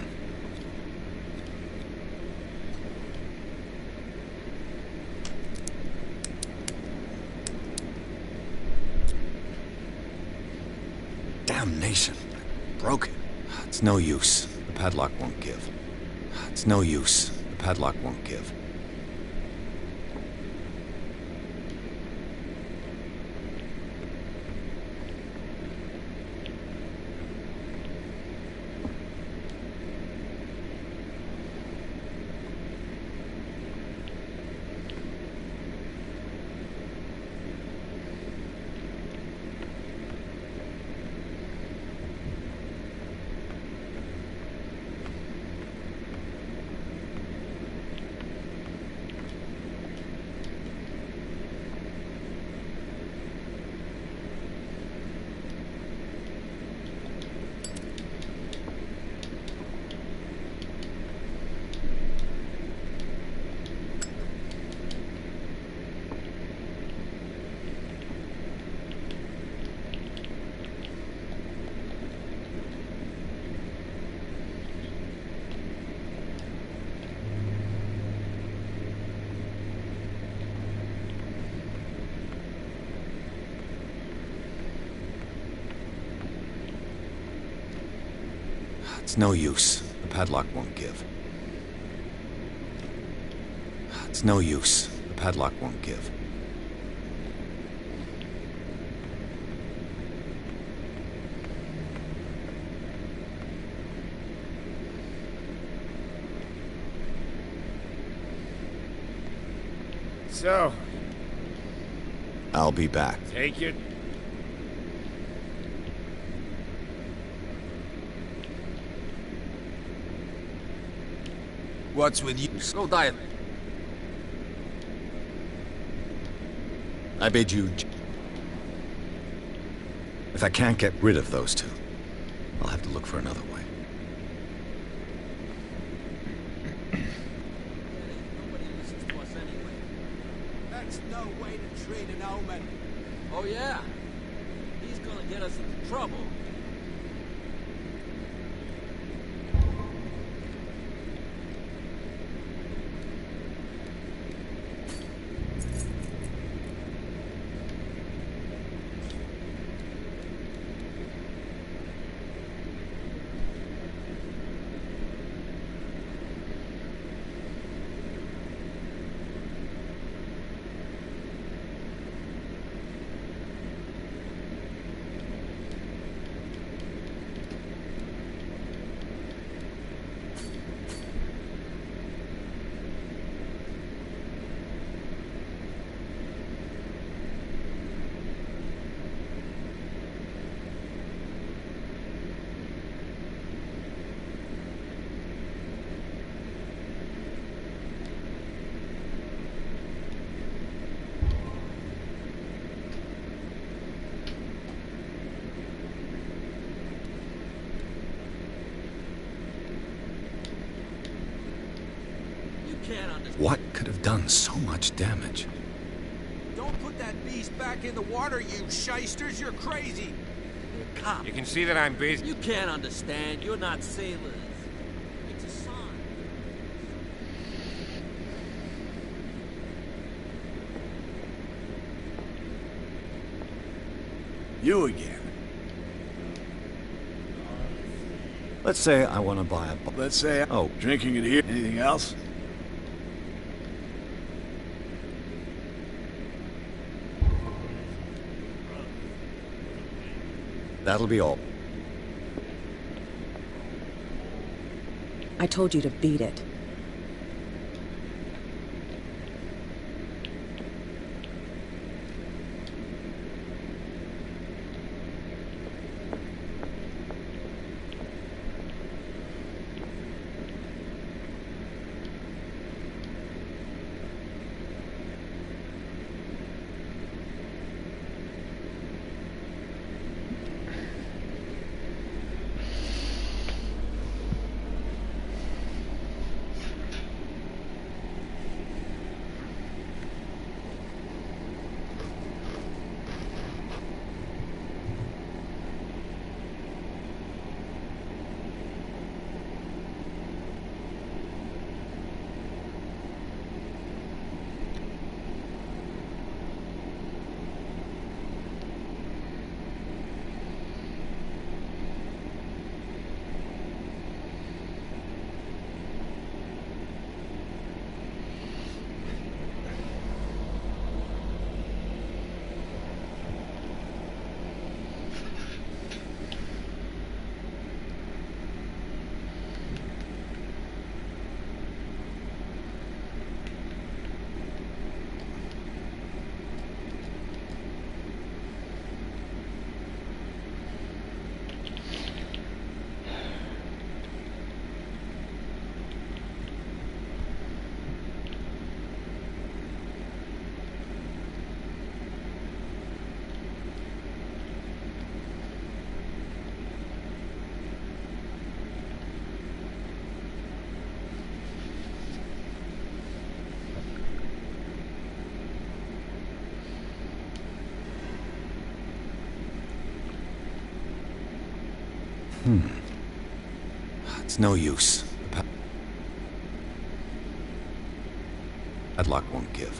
Damnation. I broke it. It's no use. The padlock won't give. It's no use. The padlock won't give. It's no use. The padlock won't give. It's no use. The padlock won't give. So, I'll be back. take it. What's with you? Go dive. I bid you... If I can't get rid of those two, I'll have to look for another way. That's no way to treat an omen. Oh, yeah? He's gonna get us into trouble. What could have done so much damage? Don't put that beast back in the water, you shysters. You're crazy. You're a cop. You can see that I'm busy. You can't understand. You're not sailors. It's a sign. You again. Let's say I want to buy a... Let's say... Oh. Drinking it here. Anything else? That'll be all. I told you to beat it. It's no use. The padlock won't give.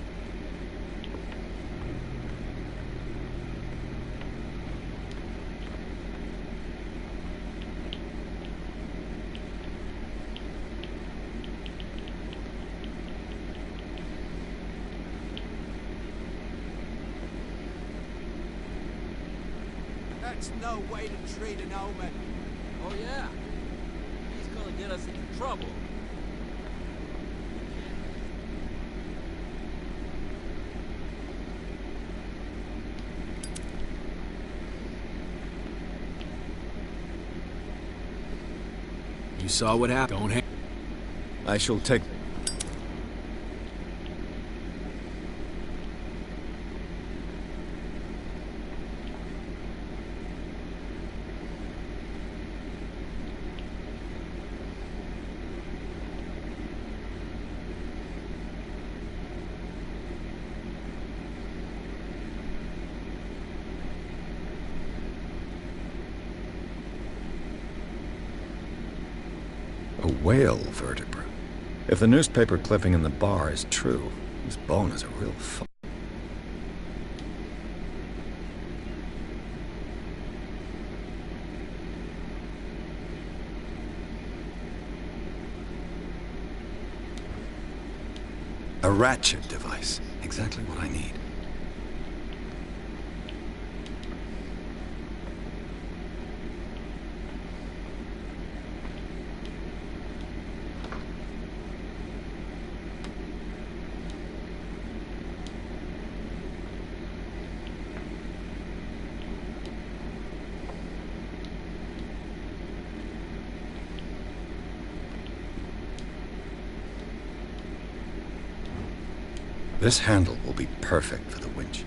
That's no way to treat an omen. Oh yeah? He's gonna get us into trouble. You saw what happened. Don't hang. I shall take... A whale vertebra. If the newspaper clipping in the bar is true, this bone is a real A ratchet device. Exactly what I need. This handle will be perfect for the winch.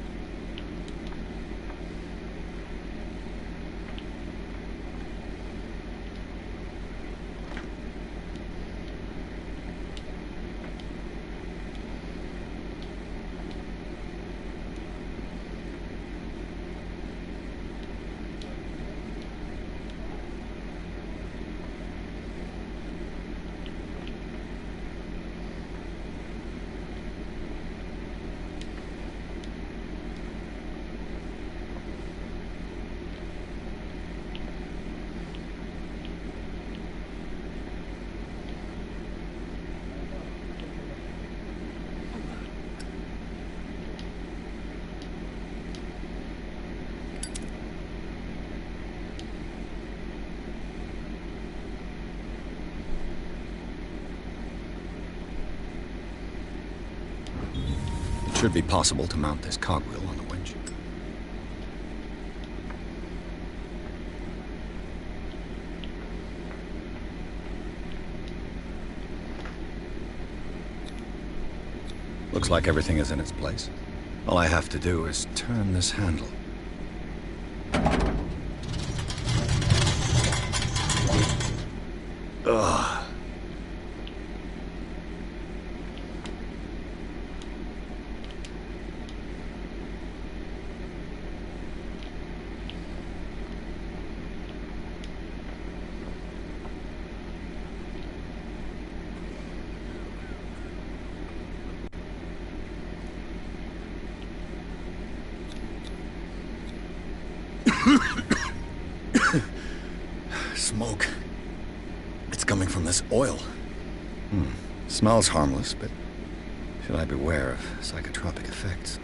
It should be possible to mount this cogwheel on the winch. Looks like everything is in its place. All I have to do is turn this handle. Ugh. Smoke. It's coming from this oil. Smells harmless, but should I beware of psychotropic effects?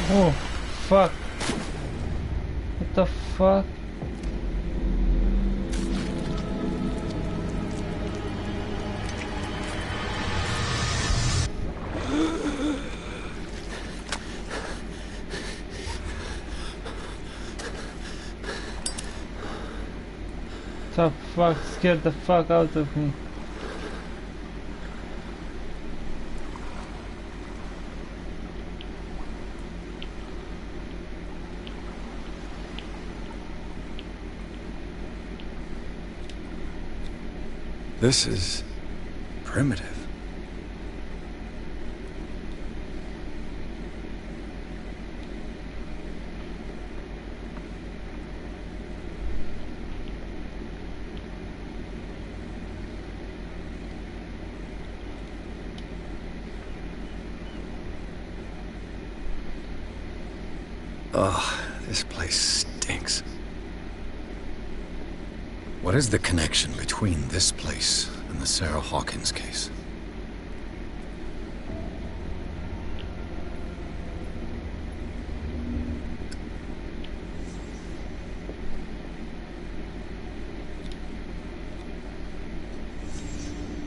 Oh, fuck. What the fuck? The fuck scared the fuck out of me. This is primitive. Ugh, this place stinks. What is the connection between this place and the Sarah Hawkins case?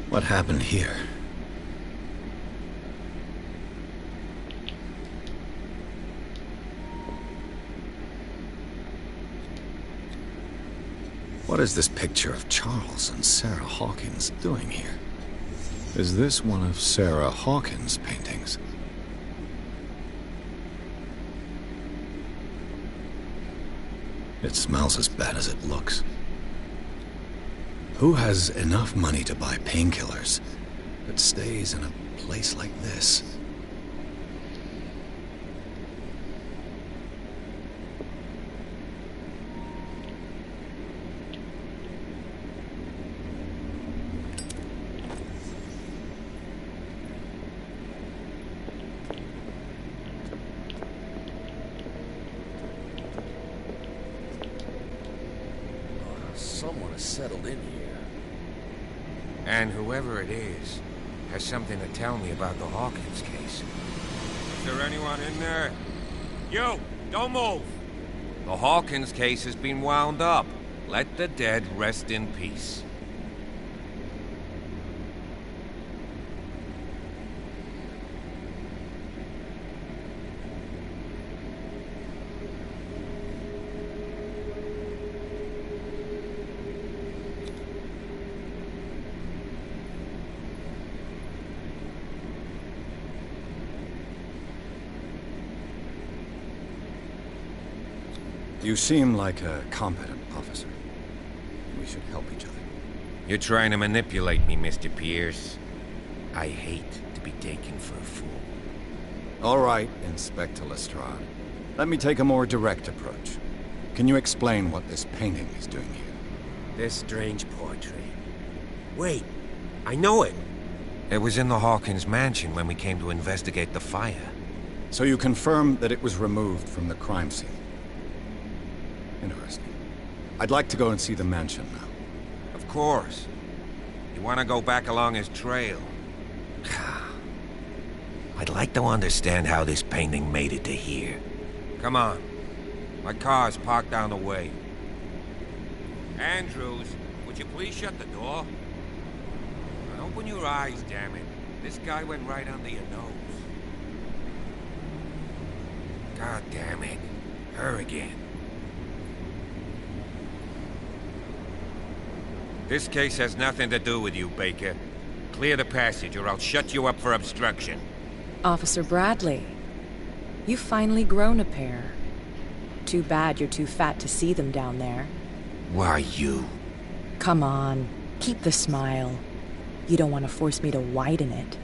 What happened here? What is this picture of Charles and Sarah Hawkins doing here? Is this one of Sarah Hawkins' paintings? It smells as bad as it looks. Who has enough money to buy painkillers but stays in a place like this? Someone has settled in here. And whoever it is has something to tell me about the Hawkins case. Is there anyone in there? You! Don't move! The Hawkins case has been wound up. Let the dead rest in peace. You seem like a competent officer. We should help each other. You're trying to manipulate me, Mr. Pierce. I hate to be taken for a fool. All right, Inspector Lestrade. Let me take a more direct approach. Can you explain what this painting is doing here? This strange portrait. Wait, I know it. It was in the Hawkins mansion when we came to investigate the fire. So you confirm that it was removed from the crime scene? Interesting. I'd like to go and see the mansion now. Of course. You want to go back along his trail? I'd like to understand how this painting made it to here. Come on. My car's parked down the way. Andrews, would you please shut the door? And open your eyes, damn it. This guy went right under your nose. God damn it. Her again. This case has nothing to do with you, Baker. Clear the passage or I'll shut you up for obstruction. Officer Bradley, you've finally grown a pair. Too bad you're too fat to see them down there. Why you? Come on, keep the smile. You don't want to force me to widen it.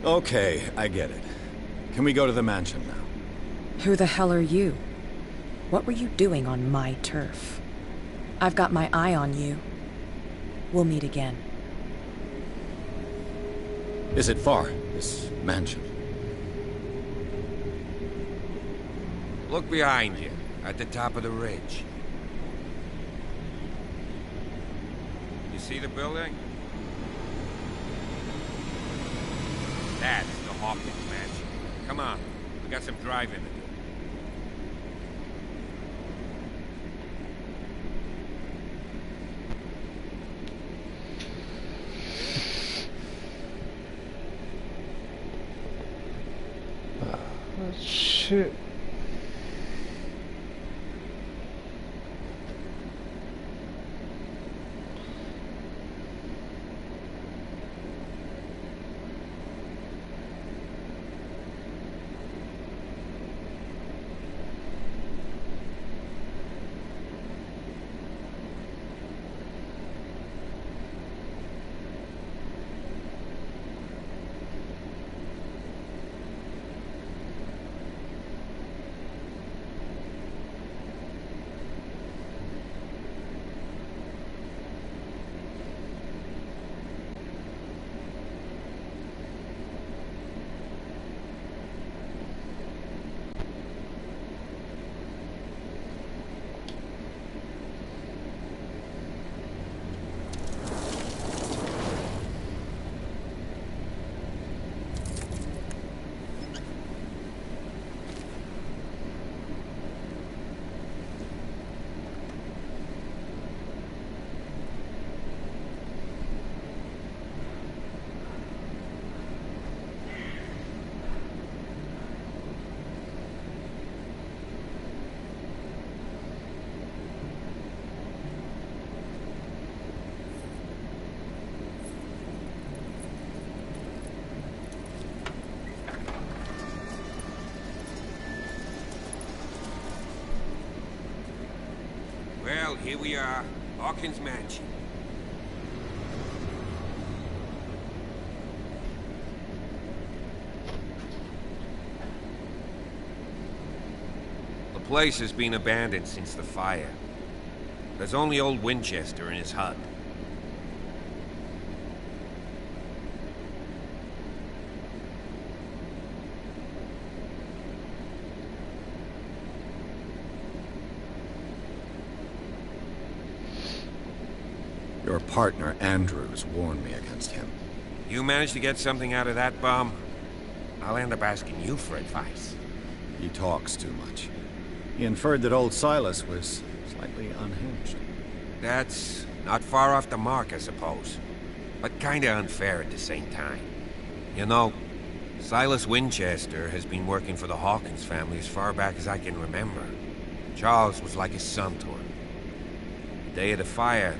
Okay, I get it. Can we go to the mansion now? Who the hell are you? What were you doing on my turf? I've got my eye on you. We'll meet again. Is it far, this mansion? Look behind you, at the top of the ridge. You see the building? That's the Hawkins mansion. Come on, we got some driving to do. Shit. here we are. Hawkins Mansion. The place has been abandoned since the fire. There's only old Winchester in his hut. Your partner, Andrews, warned me against him. You managed to get something out of that bum? I'll end up asking you for advice. He talks too much. He inferred that old Silas was slightly unhinged. That's not far off the mark, I suppose. But kinda unfair at the same time. You know, Silas Winchester has been working for the Hawkins family as far back as I can remember. Charles was like his son to him. The day of the fire,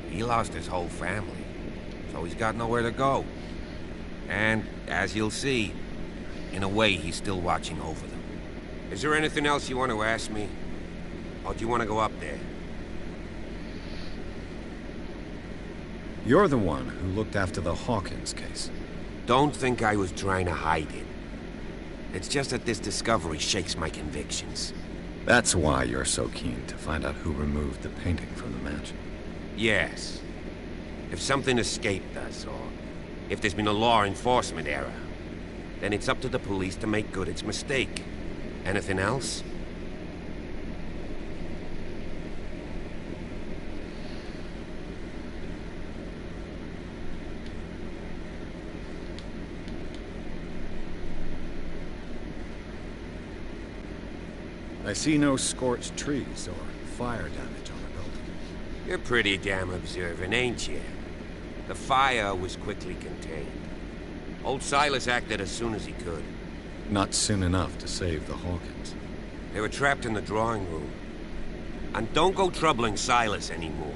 he lost his whole family, so he's got nowhere to go. And, as you'll see, in a way, he's still watching over them. Is there anything else you want to ask me? Or do you want to go up there? You're the one who looked after the Hawkins case. Don't think I was trying to hide it. It's just that this discovery shakes my convictions. That's why you're so keen to find out who removed the painting from the mansion. Yes. If something escaped us, or if there's been a law enforcement error, then it's up to the police to make good its mistake. Anything else? I see no scorched trees or fire damage on the building. You're pretty damn observant, ain't you? The fire was quickly contained. Old Silas acted as soon as he could. Not soon enough to save the Hawkins. They were trapped in the drawing room. And don't go troubling Silas anymore.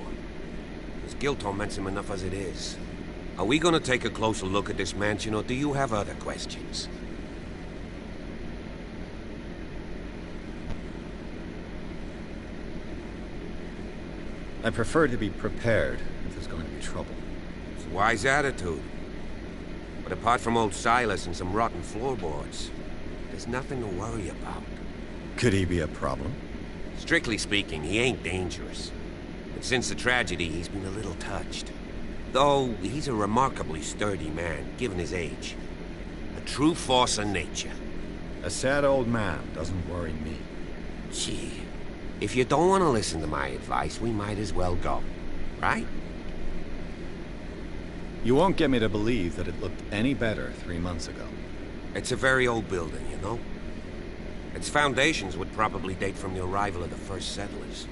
His guilt torments him enough as it is. Are we gonna take a closer look at this mansion, or do you have other questions? I prefer to be prepared if there's going to be trouble. It's a wise attitude. But apart from old Silas and some rotten floorboards, there's nothing to worry about. Could he be a problem? Strictly speaking, he ain't dangerous. But since the tragedy, he's been a little touched. Though, he's a remarkably sturdy man, given his age. A true force of nature. A sad old man doesn't worry me. Gee, if you don't want to listen to my advice, we might as well go. Right? You won't get me to believe that it looked any better 3 months ago. It's a very old building, you know? Its foundations would probably date from the arrival of the first settlers.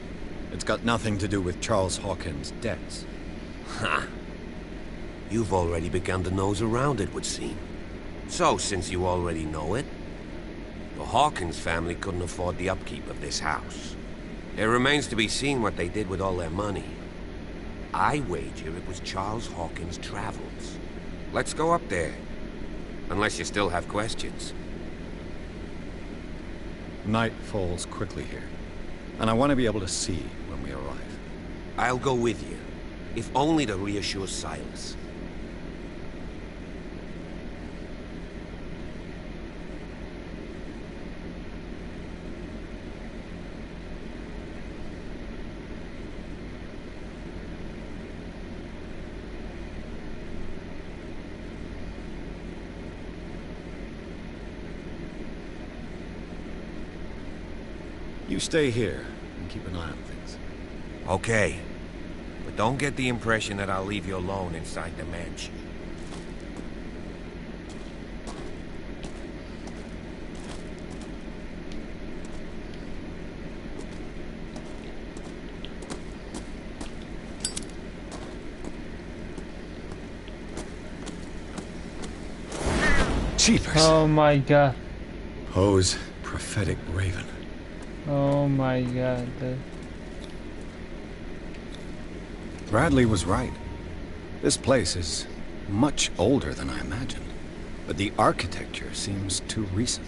It's got nothing to do with Charles Hawkins' debts. Ha! You've already begun to nose around, it would seem. So, since you already know it, the Hawkins family couldn't afford the upkeep of this house. It remains to be seen what they did with all their money. I wager it was Charles Hawkins' travels. Let's go up there. Unless you still have questions. Night falls quickly here, and I want to be able to see when we arrive. I'll go with you, if only to reassure Silas. You stay here and keep an eye on things. Okay. But don't get the impression that I'll leave you alone inside the mansion. Cheapers. Oh my god. Poe's prophetic raven. Oh my god. Bradley was right. This place is much older than I imagined, but the architecture seems too recent.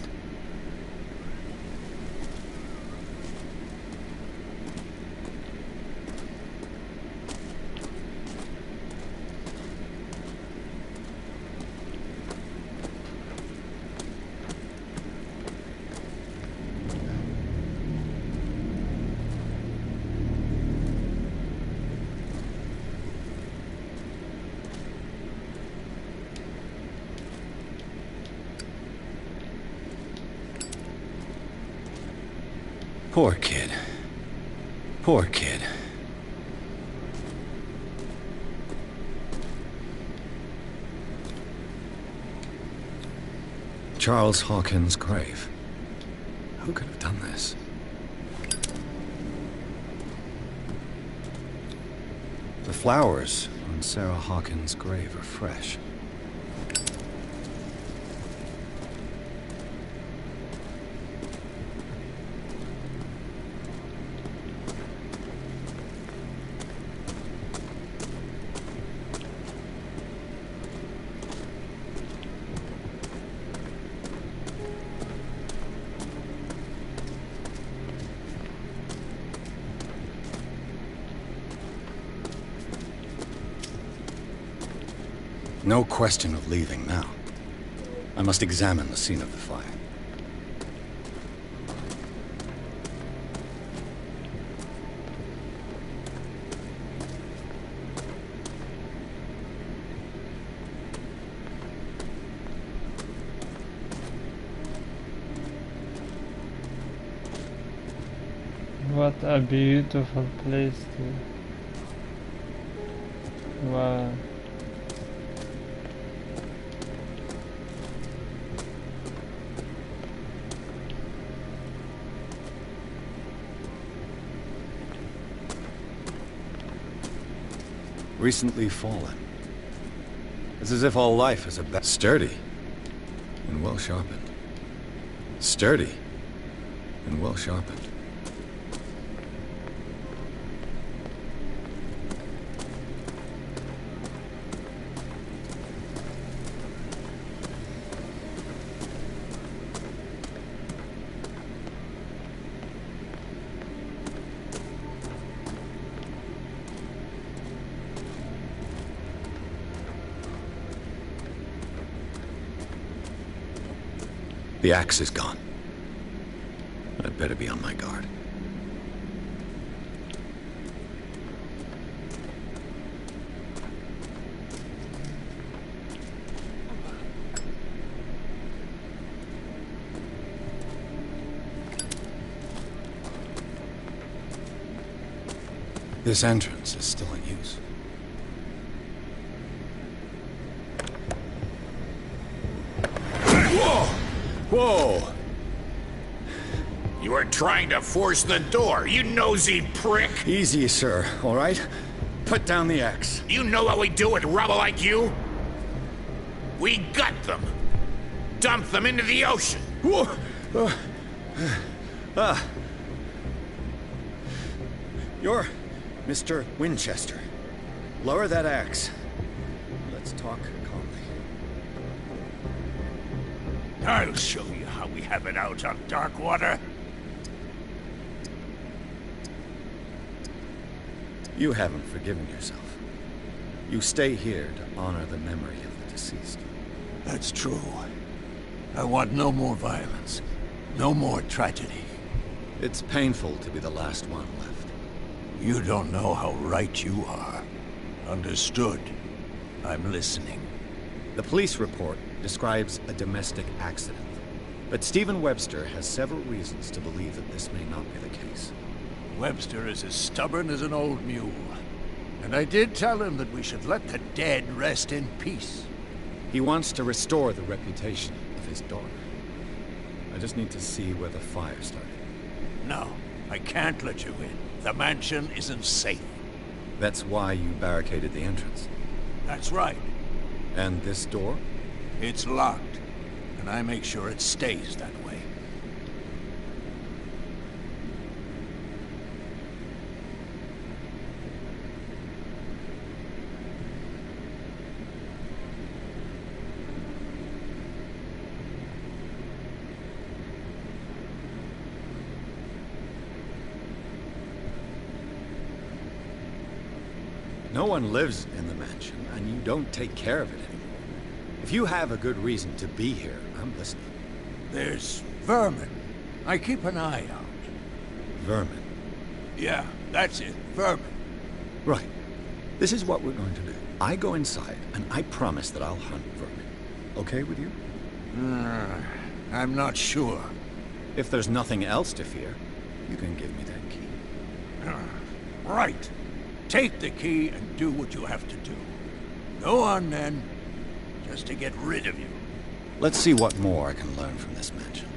Poor kid. Poor kid. Charles Hawkins' grave. Who could have done this? The flowers on Sarah Hawkins' grave are fresh. No question of leaving now. I must examine the scene of the fire. What a beautiful place to... Wow. Recently fallen. It's as if all life is a sturdy and well sharpened. Sturdy and well sharpened. The axe is gone. I'd better be on my guard. This entrance is still in use. Whoa! You were trying to force the door, you nosy prick! Easy, sir, all right? Put down the axe. You know what we do with rubble like you? We gut them. Dump them into the ocean. Whoa! You're Mr. Winchester. Lower that axe. Let's talk calmly. I'll show you how we have it out on Darkwater. You haven't forgiven yourself. You stay here to honor the memory of the deceased. That's true. I want no more violence. No more tragedy. It's painful to be the last one left. You don't know how right you are. Understood. I'm listening. The police report describes a domestic accident, but Stephen Webster has several reasons to believe that this may not be the case. Webster is as stubborn as an old mule. And I did tell him that we should let the dead rest in peace. He wants to restore the reputation of his daughter. I just need to see where the fire started. No, I can't let you in. The mansion isn't safe. That's why you barricaded the entrance. That's right. And this door? It's locked, and I make sure it stays that way. No one lives in the mansion, and you don't take care of it anymore. If you have a good reason to be here, I'm listening. There's vermin. I keep an eye out. Vermin? Yeah, that's it. Vermin. Right. This is what we're going to do. I go inside, and I promise that I'll hunt vermin. Okay with you? I'm not sure. If there's nothing else to fear, You can give me that key. Right. Take the key and do what you have to do. Go on, then. Just to get rid of you. Let's see what more I can learn from this mansion.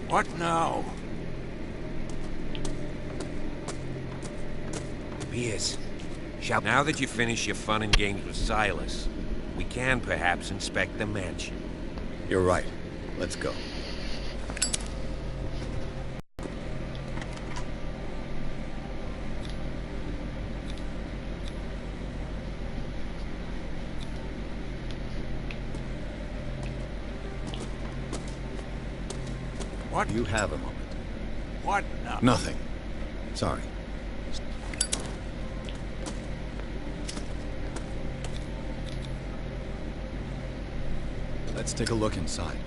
What now? Pierce, now that you finish your fun and games with Silas, we can perhaps inspect the mansion. You're right. Let's go. What? You have a moment. What now? Nothing. Sorry. Let's take a look inside.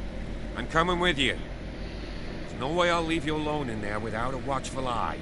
I'm coming with you. There's no way I'll leave you alone in there without a watchful eye.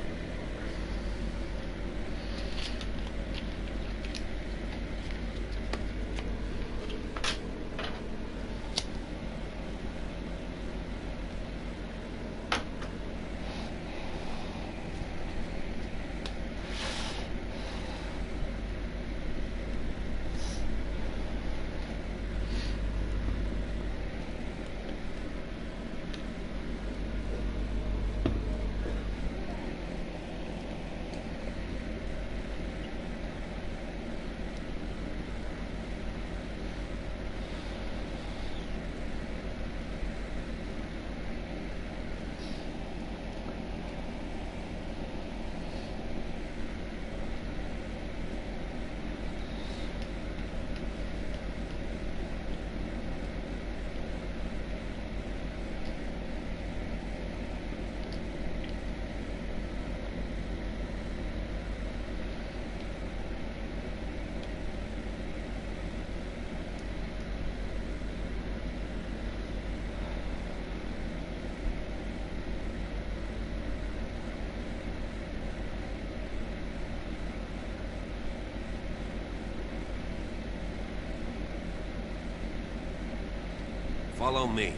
Follow me.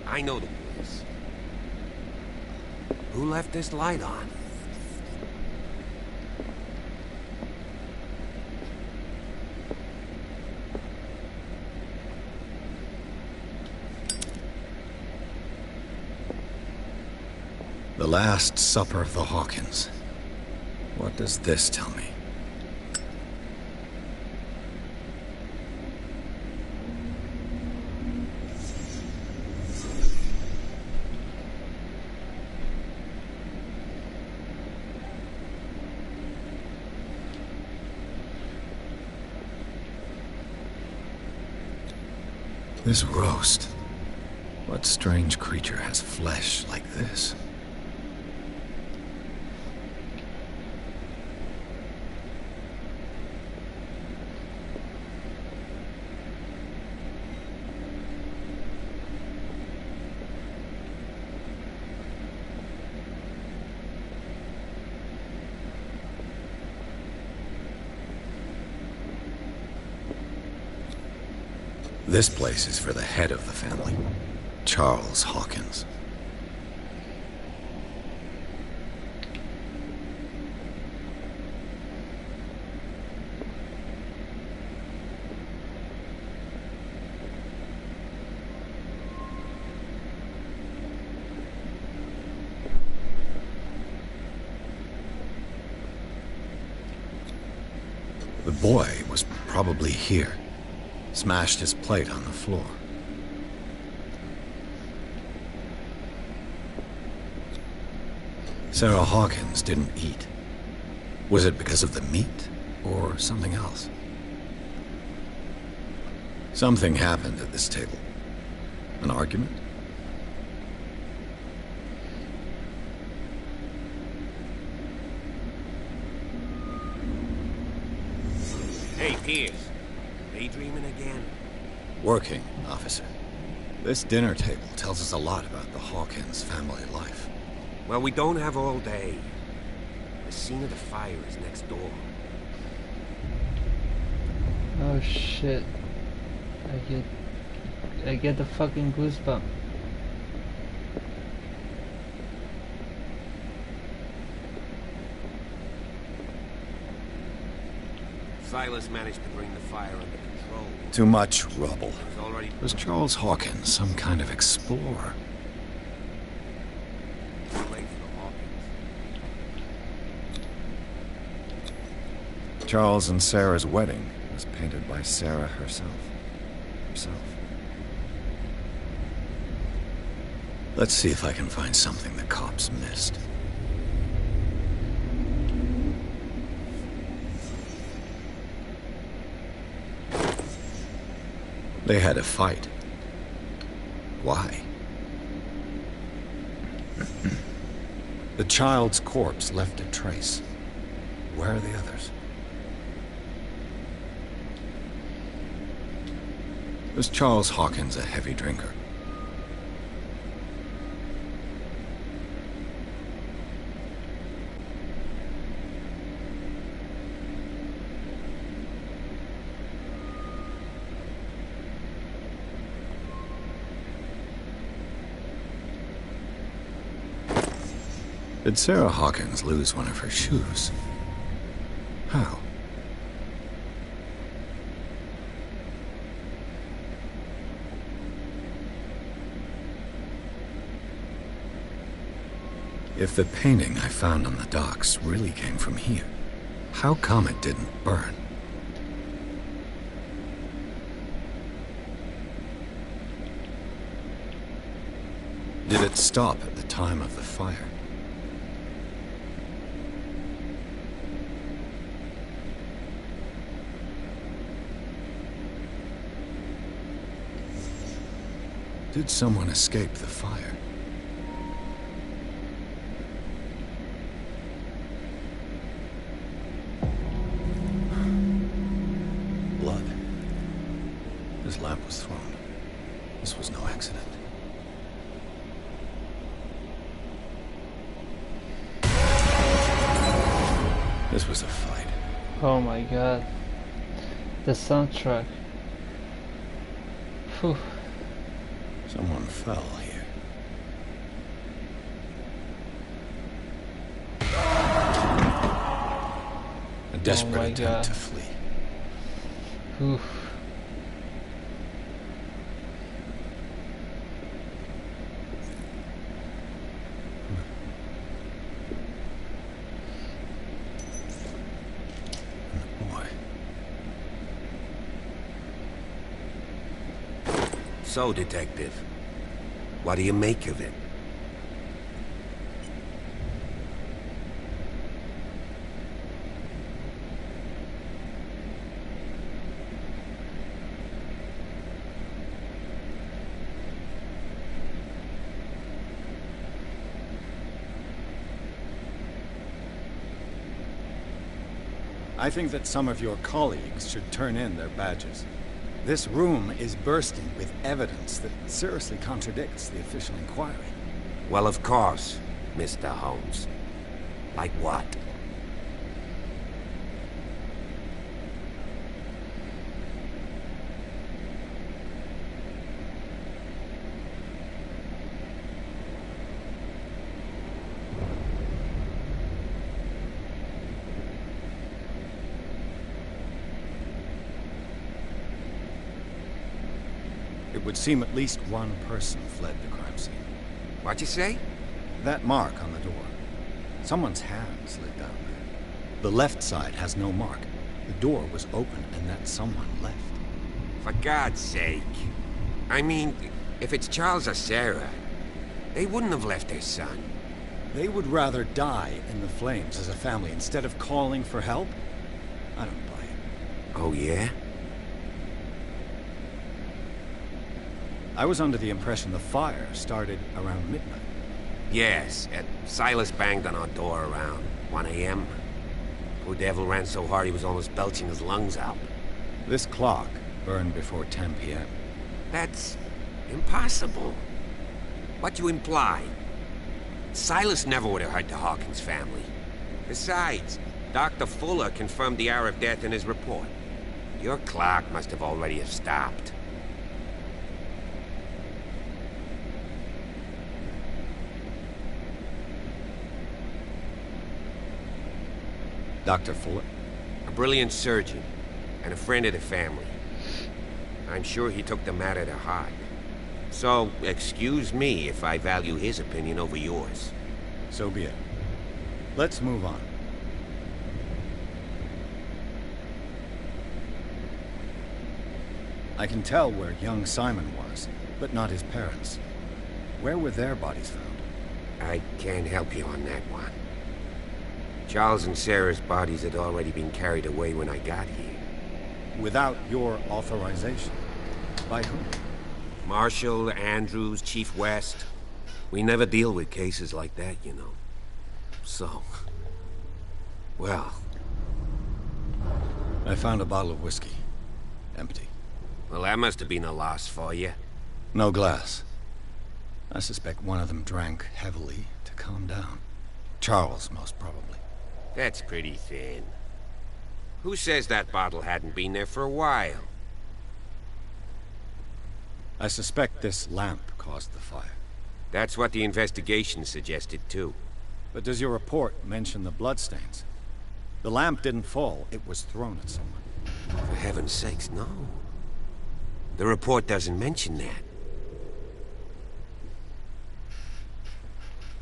I know the place. Who left this light on? The Last Supper of the Hawkins. What does this tell me? This roast. What strange creature has flesh like this? This place is for the head of the family, Charles Hawkins. The boy was probably here. Smashed his plate on the floor. Sarah Hawkins didn't eat. Was it because of the meat, or something else? Something happened at this table. An argument? Hey, Pierce. Daydreaming again? Working, officer. This dinner table tells us a lot about the Hawkins family life. Well, we don't have all day. The scene of the fire is next door. Oh shit. I get the fucking goosebump. Silas managed to bring the fire under control. Too much rubble. Already... Was Charles Hawkins some kind of explorer? Charles and Sarah's wedding was painted by Sarah herself. Let's see if I can find something the cops missed. They had a fight. Why? The child's corpse left a trace. Where are the others? Was Charles Hawkins a heavy drinker? Did Sarah Hawkins lose one of her shoes? How? If the painting I found on the docks really came from here, how come it didn't burn? Did it stop at the time of the fire? Did someone escape the fire? Blood. This lamp was thrown. This was no accident. This was a fight. Oh my god. The soundtrack. Phew. Someone fell here. A desperate attempt to flee. Oof. So, Detective, what do you make of it? I think that some of your colleagues should turn in their badges. This room is bursting with evidence that seriously contradicts the official inquiry. Well, of course, Mr. Holmes. Like what? It would seem at least one person fled the crime scene. What'd you say? That mark on the door. Someone's hand slid down there. The left side has no mark. The door was open and that someone left. For God's sake. I mean, if it's Charles or Sarah, they wouldn't have left their son. They would rather die in the flames as a family instead of calling for help? I don't buy it. Oh, yeah? I was under the impression the fire started around midnight. Yes, Silas banged on our door around 1 a.m. Poor devil ran so hard he was almost belching his lungs out. This clock burned before 10 p.m. That's impossible. What you imply? Silas never would have hurt the Hawkins family. Besides, Dr. Fuller confirmed the hour of death in his report. Your clock must have already have stopped. Dr. Fuller? A brilliant surgeon, and a friend of the family. I'm sure he took the matter to heart. So, excuse me if I value his opinion over yours. So be it. Let's move on. I can tell where young Simon was, but not his parents. Where were their bodies found? I can't help you on that one. Charles and Sarah's bodies had already been carried away when I got here. Without your authorization? By whom? Marshall, Andrews, Chief West. We never deal with cases like that, you know. So... well... I found a bottle of whiskey. Empty. Well, that must have been a loss for you. No glass. I suspect one of them drank heavily to calm down. Charles, most probably. That's pretty thin. Who says that bottle hadn't been there for a while? I suspect this lamp caused the fire. That's what the investigation suggested, too. But does your report mention the bloodstains? The lamp didn't fall, it was thrown at someone. For heaven's sakes, no. The report doesn't mention that.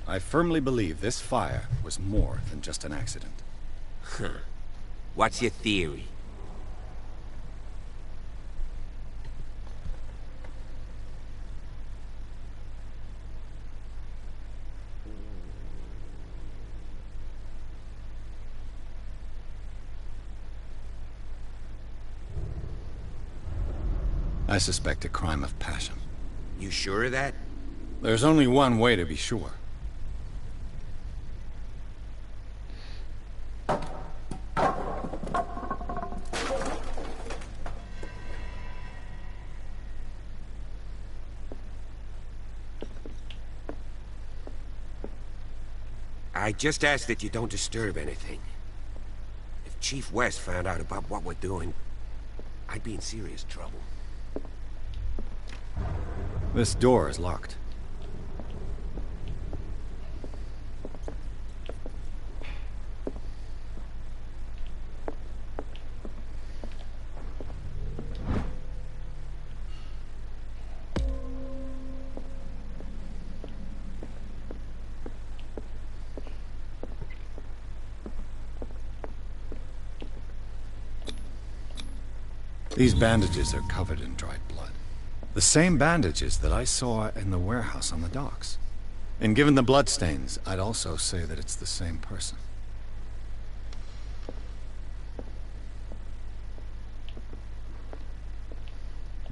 I firmly believe this fire was more than just an accident. Huh. What's your theory? I suspect a crime of passion. You sure of that? There's only one way to be sure. I just ask that you don't disturb anything. If Chief West found out about what we're doing, I'd be in serious trouble. This door is locked. These bandages are covered in dried blood. The same bandages that I saw in the warehouse on the docks. And given the bloodstains, I'd also say that it's the same person.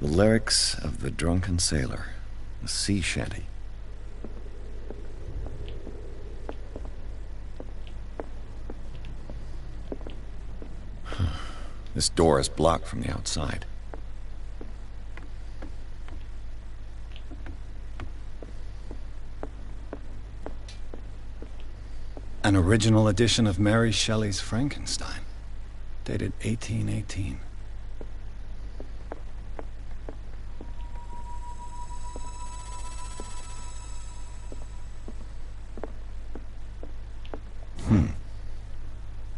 The lyrics of the drunken sailor, a sea shanty. This door is blocked from the outside. An original edition of Mary Shelley's Frankenstein, dated 1818.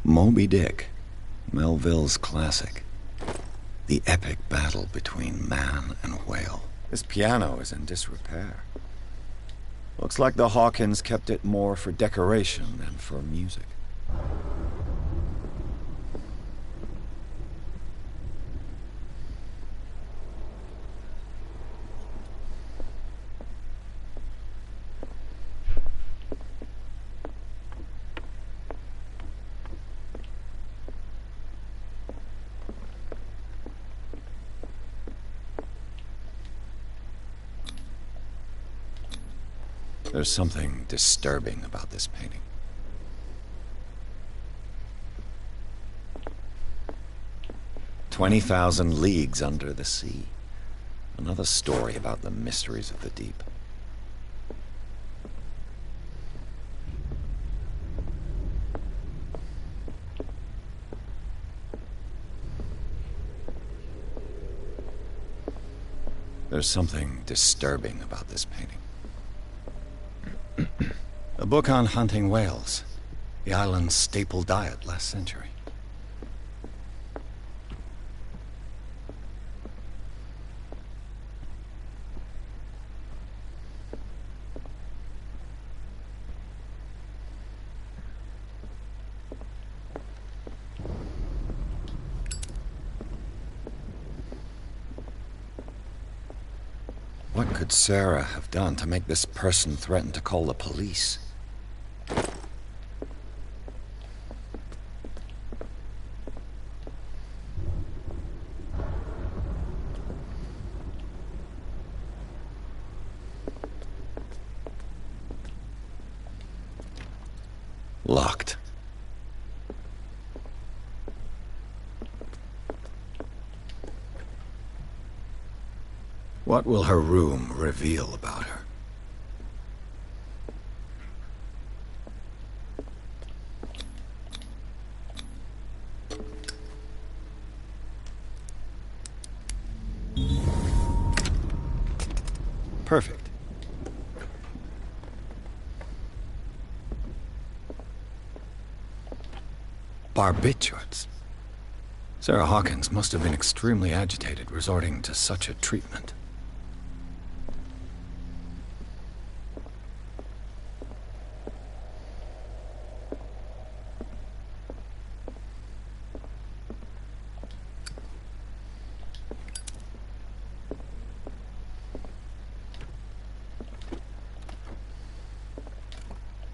Moby Dick, Melville's classic. The epic battle between man and whale. This piano is in disrepair. Looks like the Hawkins kept it more for decoration than for music. There's something disturbing about this painting. "20,000 Leagues Under the Sea." Another story about the mysteries of the deep. There's something disturbing about this painting. A book on hunting whales, the island's staple diet last century. What could Sarah have done to make this person threaten to call the police? Locked. What will her room reveal about her? Perfect. Barbiturates. Sarah Hawkins must have been extremely agitated, resorting to such a treatment.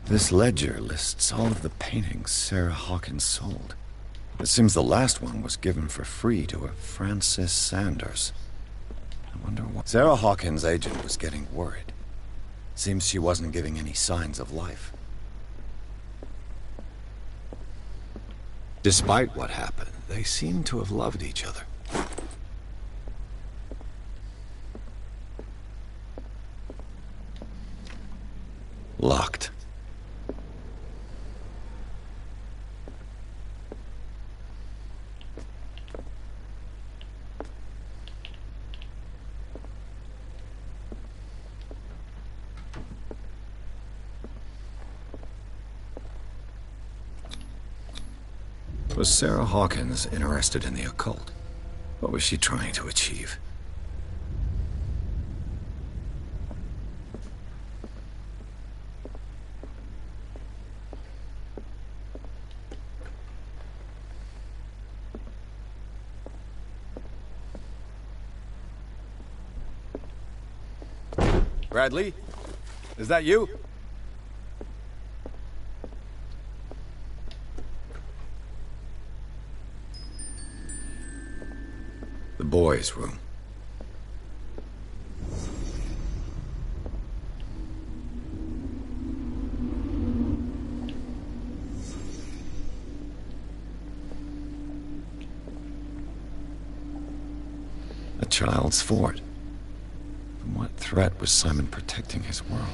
This ledger lists all of the paintings Sarah Hawkins sold. It seems the last one was given for free to a Francis Sanders. I wonder what... Sarah Hawkins' agent was getting worried. Seems she wasn't giving any signs of life. Despite what happened, they seem to have loved each other. Locked. Was Sarah Hawkins interested in the occult? What was she trying to achieve? Bradley? Is that you? The boys' room. A child's fort. From what threat was Simon protecting his world?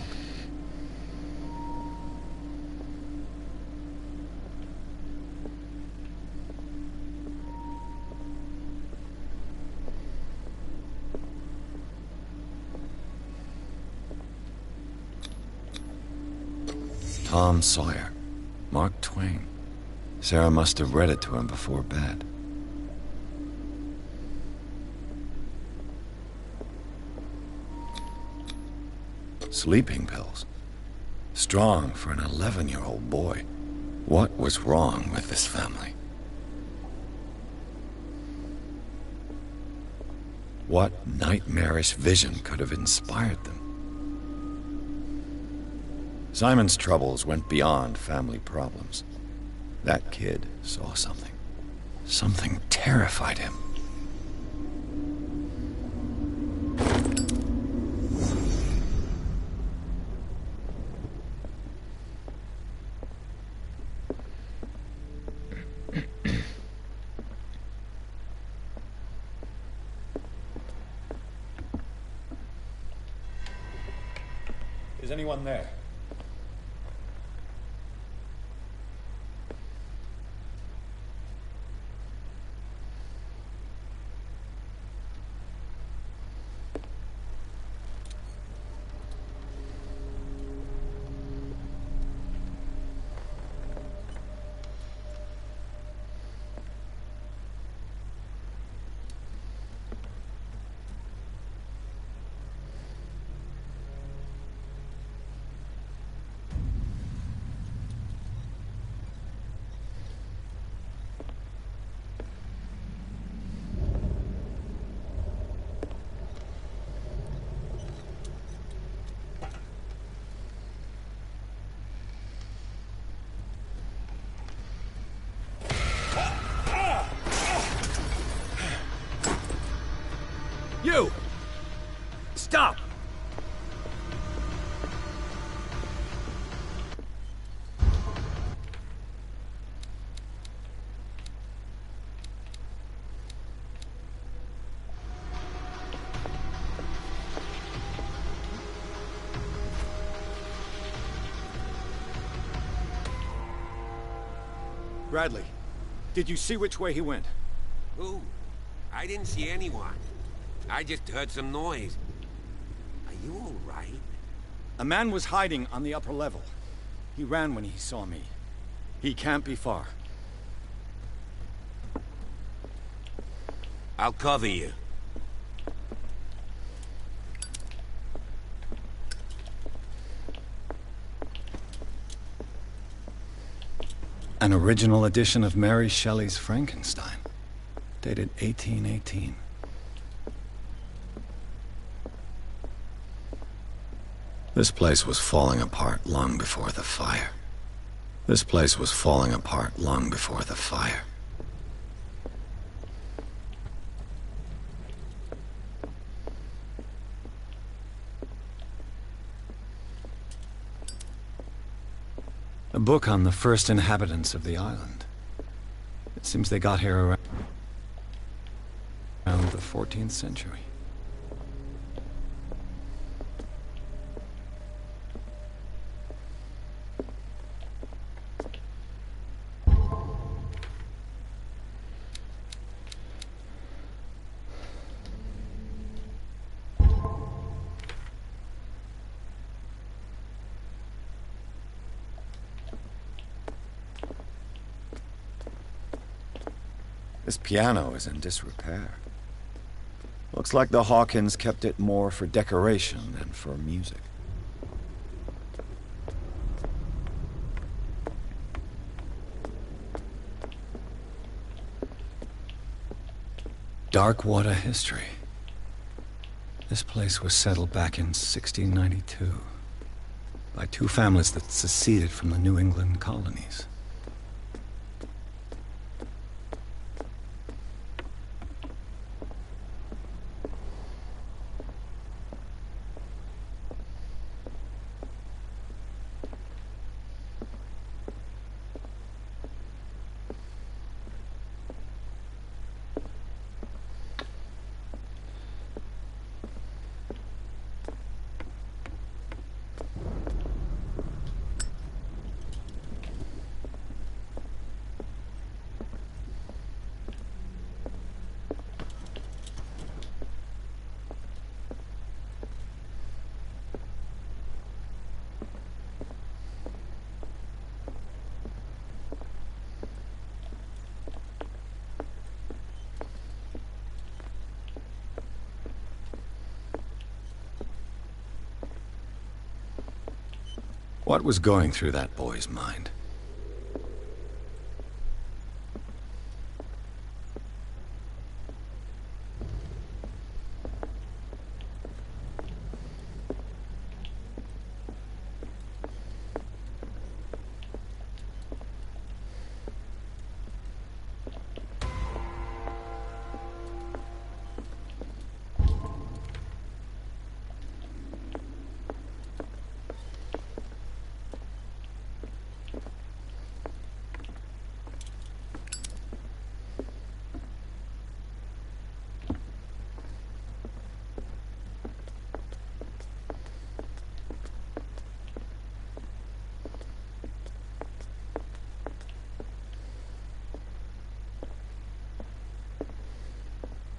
Tom Sawyer. Mark Twain. Sarah must have read it to him before bed. Sleeping pills. Strong for an 11-year-old boy. What was wrong with this family? What nightmarish vision could have inspired them? Simon's troubles went beyond family problems. That kid saw something. Something terrified him. Is anyone there? You! Stop! Bradley, did you see which way he went? Who? I didn't see anyone. I just heard some noise. Are you all right? A man was hiding on the upper level. He ran when he saw me. He can't be far. I'll cover you. An original edition of Mary Shelley's Frankenstein, dated 1818. This place was falling apart long before the fire. This place was falling apart long before the fire. A book on the first inhabitants of the island. It seems they got here around the 14th century. This piano is in disrepair. Looks like the Hawkins kept it more for decoration than for music. Darkwater history. This place was settled back in 1692 by two families that seceded from the New England colonies. What was going through that boy's mind?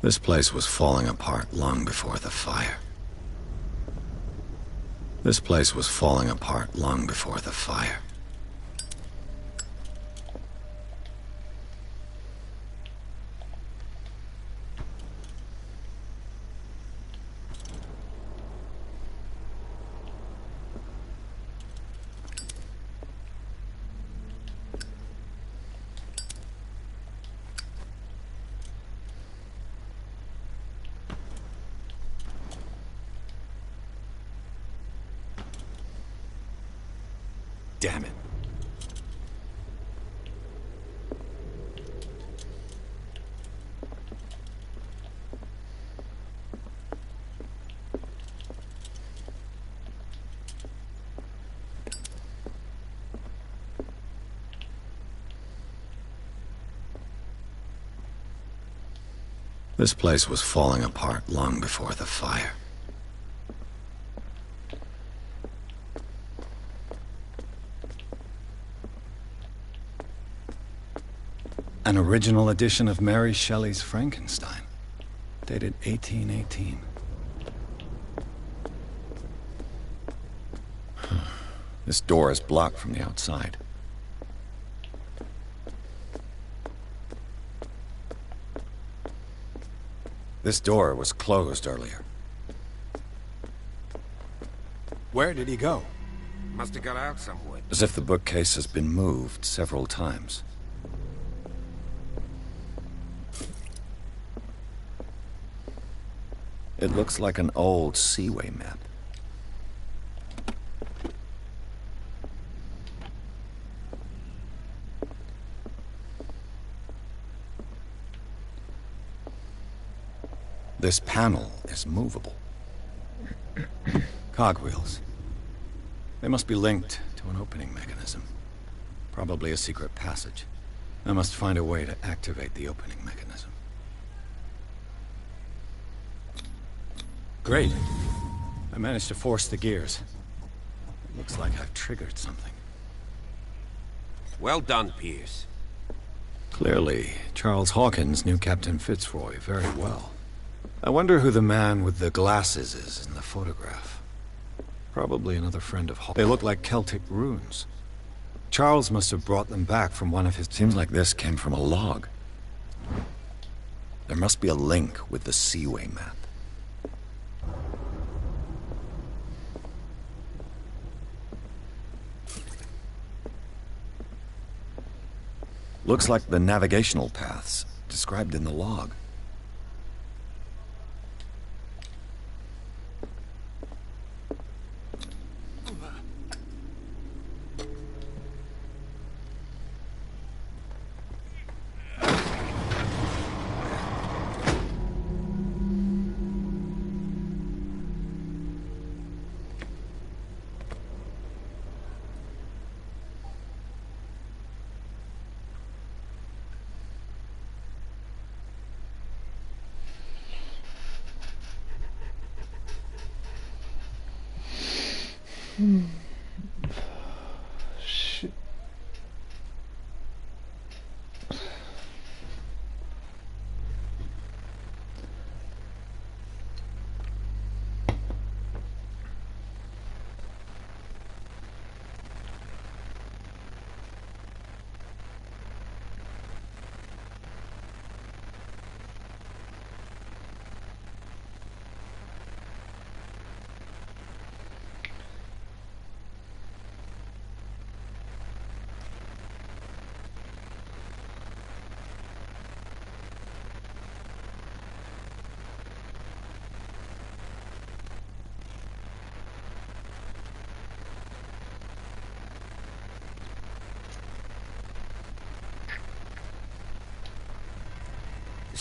This place was falling apart long before the fire. This place was falling apart long before the fire. Damn it. This place was falling apart long before the fire. An original edition of Mary Shelley's Frankenstein, dated 1818. This door is blocked from the outside. This door was closed earlier. Where did he go? Must have got out somewhere. As if the bookcase has been moved several times. It looks like an old seaway map. This panel is movable. Cogwheels. They must be linked to an opening mechanism. Probably a secret passage. I must find a way to activate the opening mechanism. Great. I managed to force the gears. It looks like I've triggered something. Well done, Pierce. Clearly, Charles Hawkins knew Captain Fitzroy very well. I wonder who the man with the glasses is in the photograph. Probably another friend of Hawkins. They look like Celtic runes. Charles must have brought them back from one of his... Seems like this came from a log. There must be a link with the Seaway map. Looks like the navigational paths described in the log. Shit.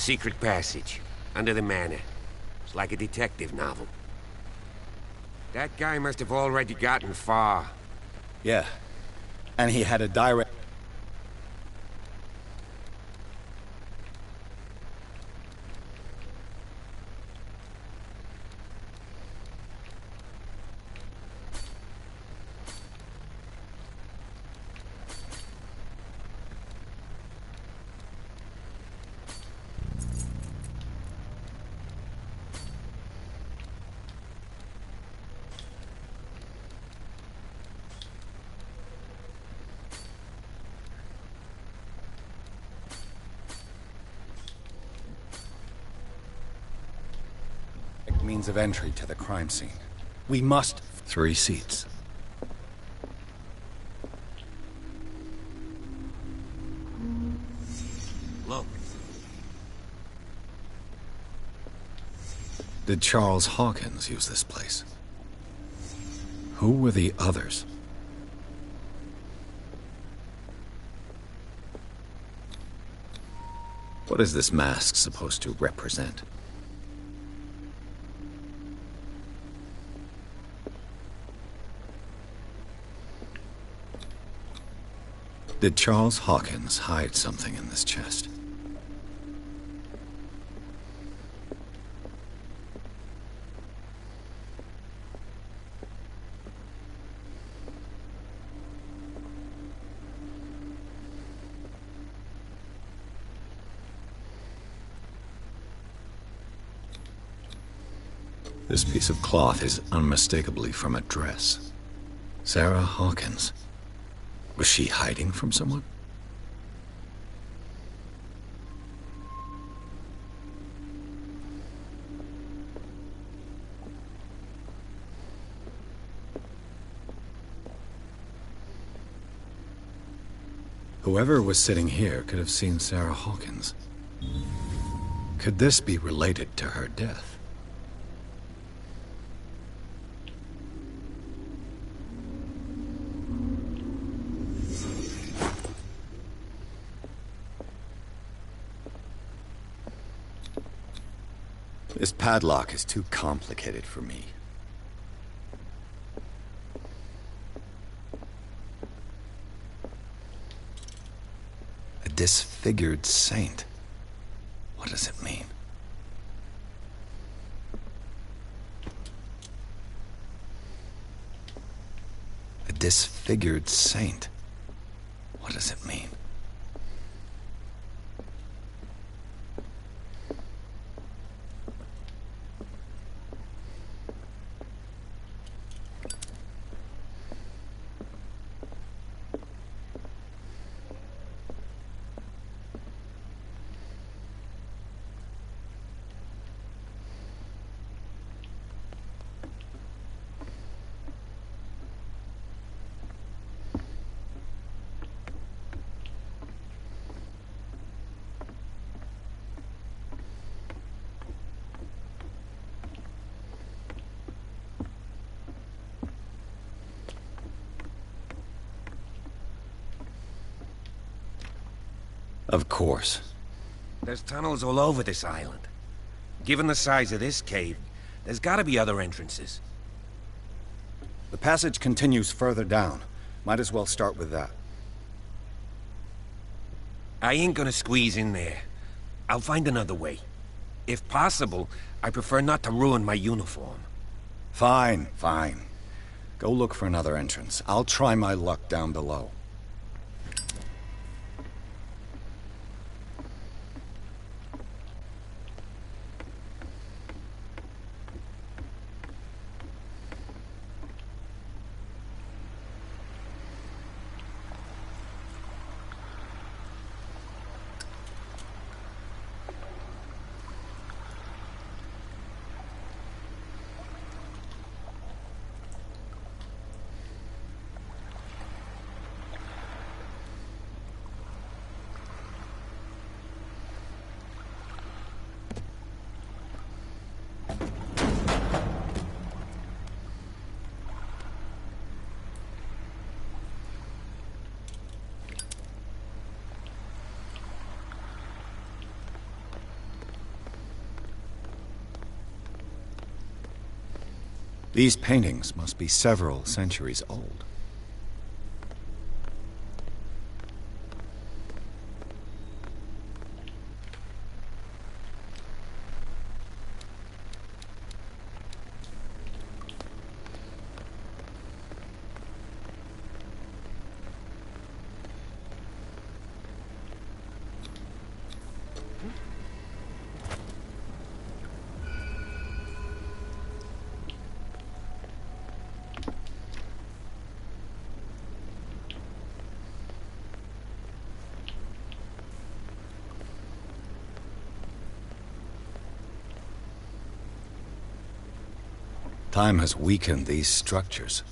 Secret passage, under the manor. It's like a detective novel. That guy must have already gotten far. Yeah. And he had a direct... means of entry to the crime scene. We must... 3 seats. Look. Did Charles Hawkins use this place? Who were the others? What is this mask supposed to represent? Did Charles Hawkins hide something in this chest? This piece of cloth is unmistakably from a dress. Sarah Hawkins. Was she hiding from someone? Whoever was sitting here could have seen Sarah Hawkins. Could this be related to her death? This padlock is too complicated for me. A disfigured saint. What does it mean? A disfigured saint. What does it mean? Of course. There's tunnels all over this island. Given the size of this cave, there's gotta be other entrances. The passage continues further down. Might as well start with that. I ain't gonna squeeze in there. I'll find another way. If possible, I prefer not to ruin my uniform. Fine, fine. Go look for another entrance. I'll try my luck down below. These paintings must be several centuries old. Time has weakened these structures.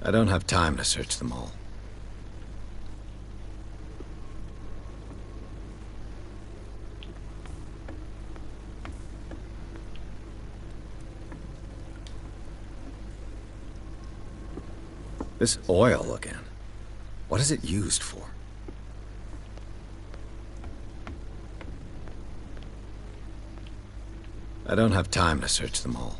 I don't have time to search them all. This oil again. What is it used for? I don't have time to search them all.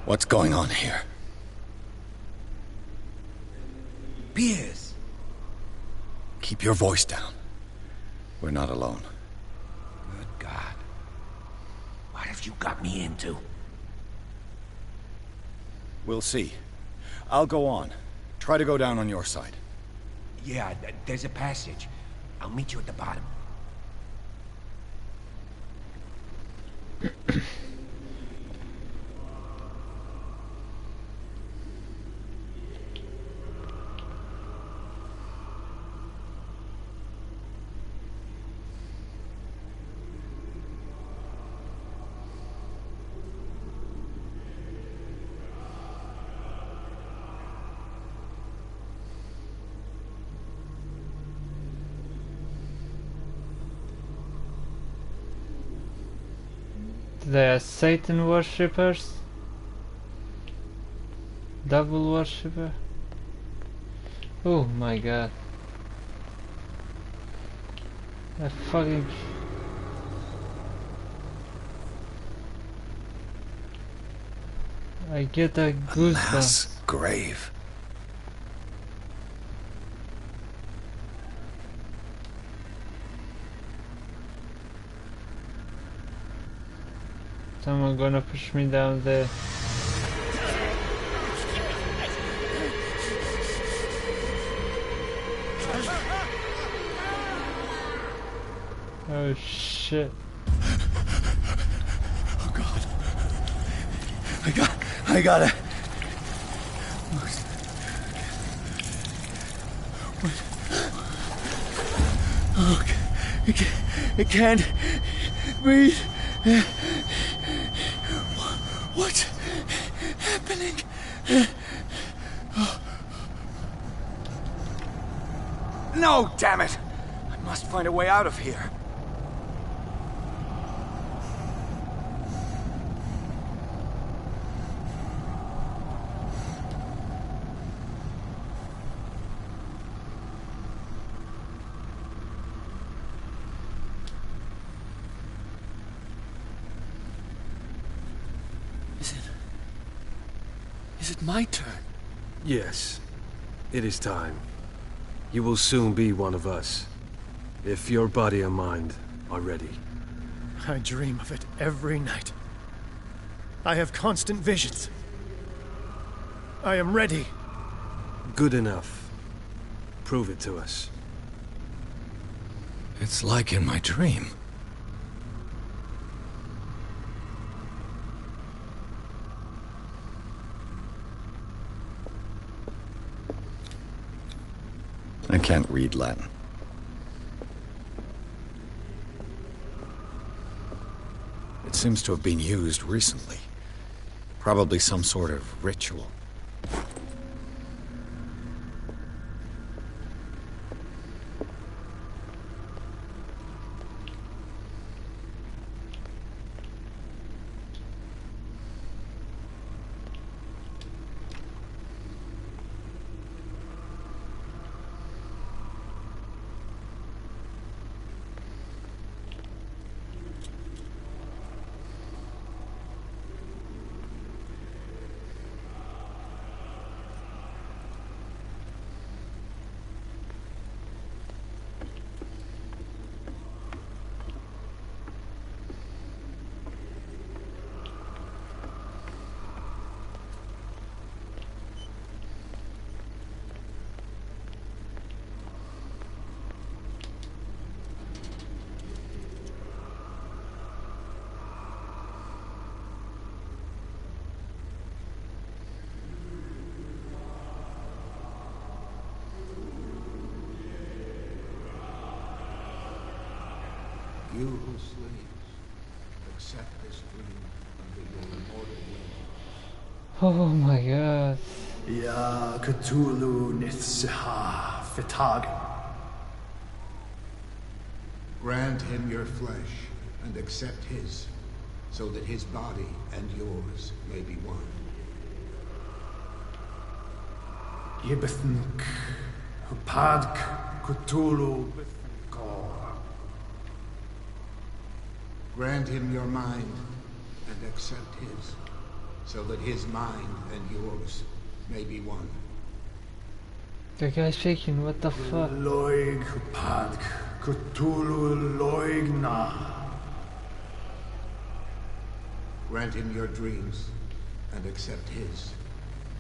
What's going on here? Piers! Keep your voice down. We're not alone. Good God. What have you got me into? We'll see. I'll go on. Try to go down on your side. Yeah, there's a passage. I'll meet you at the bottom. They are Satan worshippers? Devil worshipper? Oh my god. I fucking... I get a goosebump. Mass grave. Someone gonna push me down there. Oh shit. Oh god. I gotta. Oh, it can't breathe. What's happening? No, damn it! I must find a way out of here. Is it my turn? Yes, it is time. You will soon be one of us, if your body and mind are ready. I dream of it every night. I have constant visions. I am ready. Good enough. Prove it to us. It's like in my dream. I can't read Latin. It seems to have been used recently. Probably some sort of ritual. You who slaves, accept this dream under your immortal will. Oh my god. Ya CATHULHU Nithsiha Fitag. Grant him your flesh and accept his, so that his body and yours may be one. Yibithnik Hupadk CATHULHU Bithnkor. Grant him your mind and accept his, so that his mind and yours may be one. The guy's shaking, what the fuck? Loig Hupadk CATHULHU Loigna. Grant him your dreams and accept his,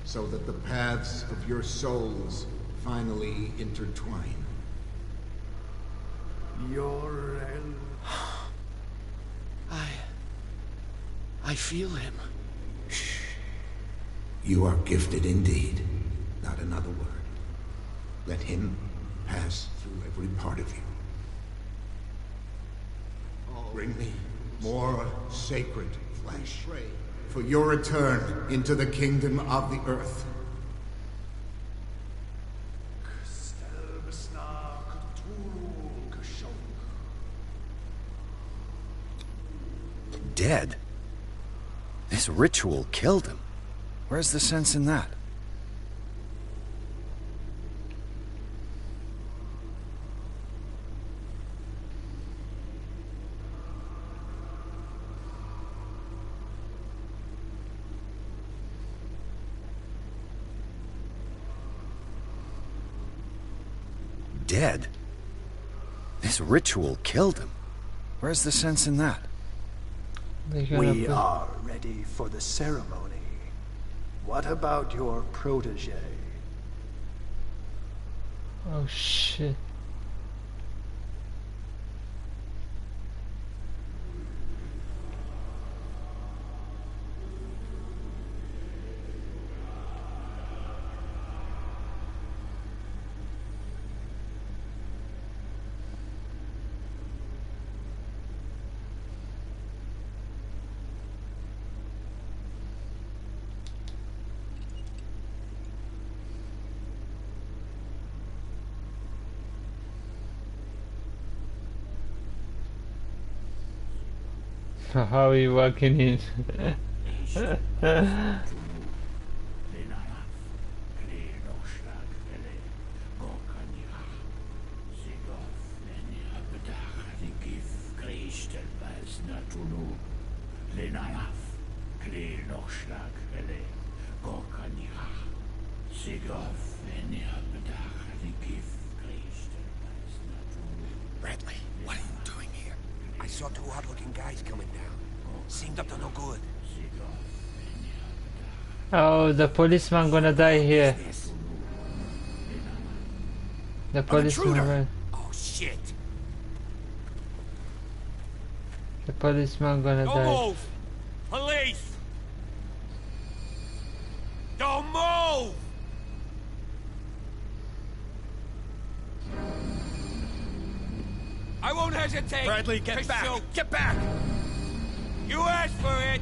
so that the paths of your souls finally intertwine. Yorel. I feel him. Shh. You are gifted indeed. Not another word. Let him pass through every part of you. Bring me more sacred flesh for your return into the kingdom of the earth. Dead? This ritual killed him. Where's the sense in that? Dead? This ritual killed him. Where's the sense in that? We are ready for the ceremony. What about your protege? Oh shit. How are you walking in? Bradley, what are you doing here? I saw two odd-looking guys coming down. Seemed up to no good. Oh, the policeman gonna die here. The policeman. Oh shit! The policeman gonna die. Don't move! Police! Don't move! I won't hesitate. Bradley, get back! Get back! You asked for it!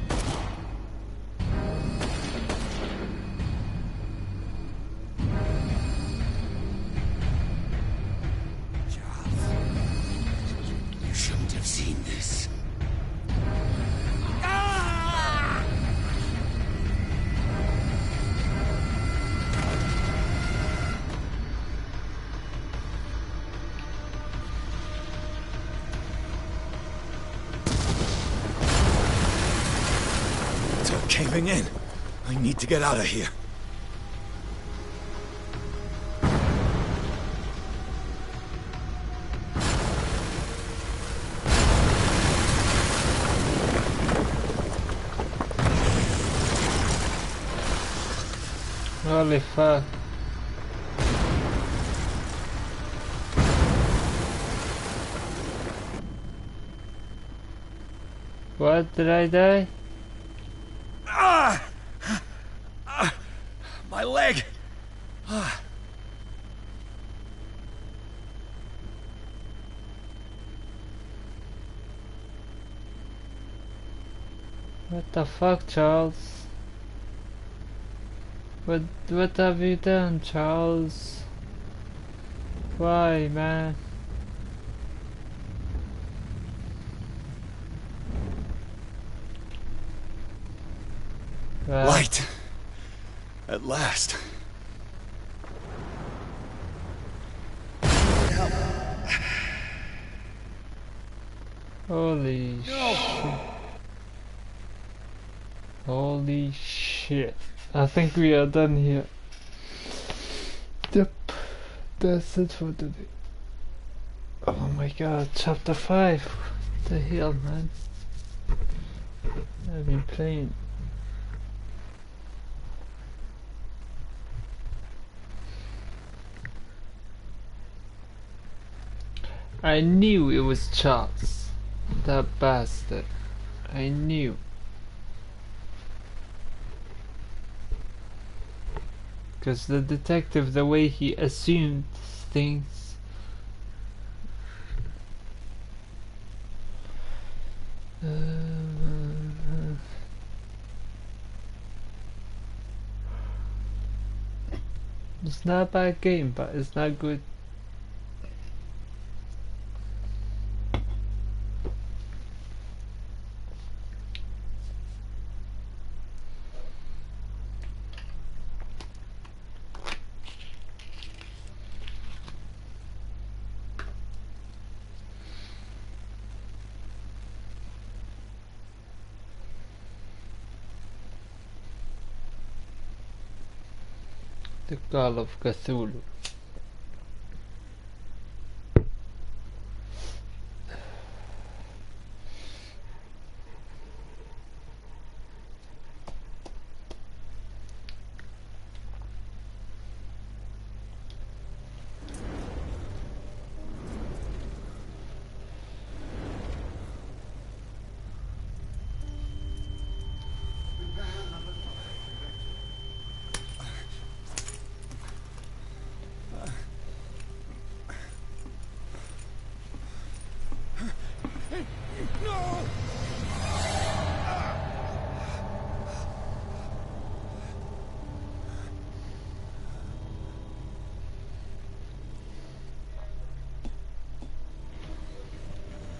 It's all caving in. I need to get out of here. Holy fuck. What, did I die? My leg! What the fuck, Charles? What have you done, Charles? Why, man? Light! At last. Holy shit. Holy shit. I think we are done here. Yep. That's it for today. Oh my god, chapter 5. What the hell, man? I've been playing. I knew it was Charles. That bastard. I knew. Because the detective, the way he assumed things. It's not a bad game, but it's not good. The Call of Cthulhu.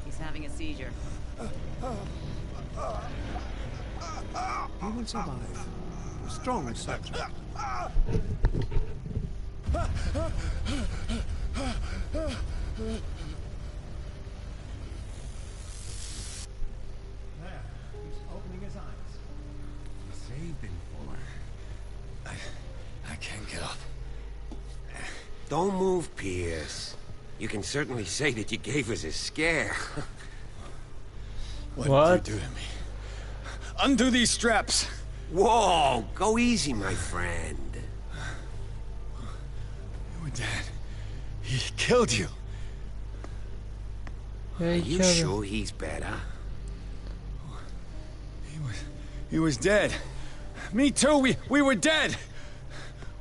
He's having a seizure. He will survive. Strong subject. Opening his eyes. Saving for. I can't get up. Don't move, Pierce. You can certainly say that you gave us a scare. What did you do to me? Undo these straps! Whoa! Go easy, my friend. You were dead. He killed you. Are you sure he's better? He was dead. Me too, we were dead!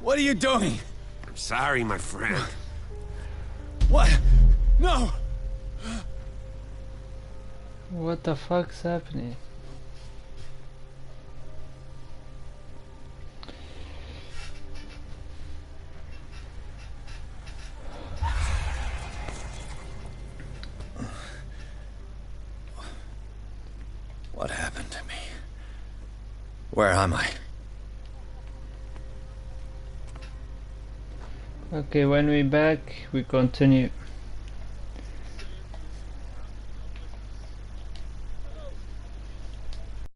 What are you doing? I'm sorry, my friend. What? No! What the fuck's happening? What happened to me? Where am I? Okay, when we're back, we continue.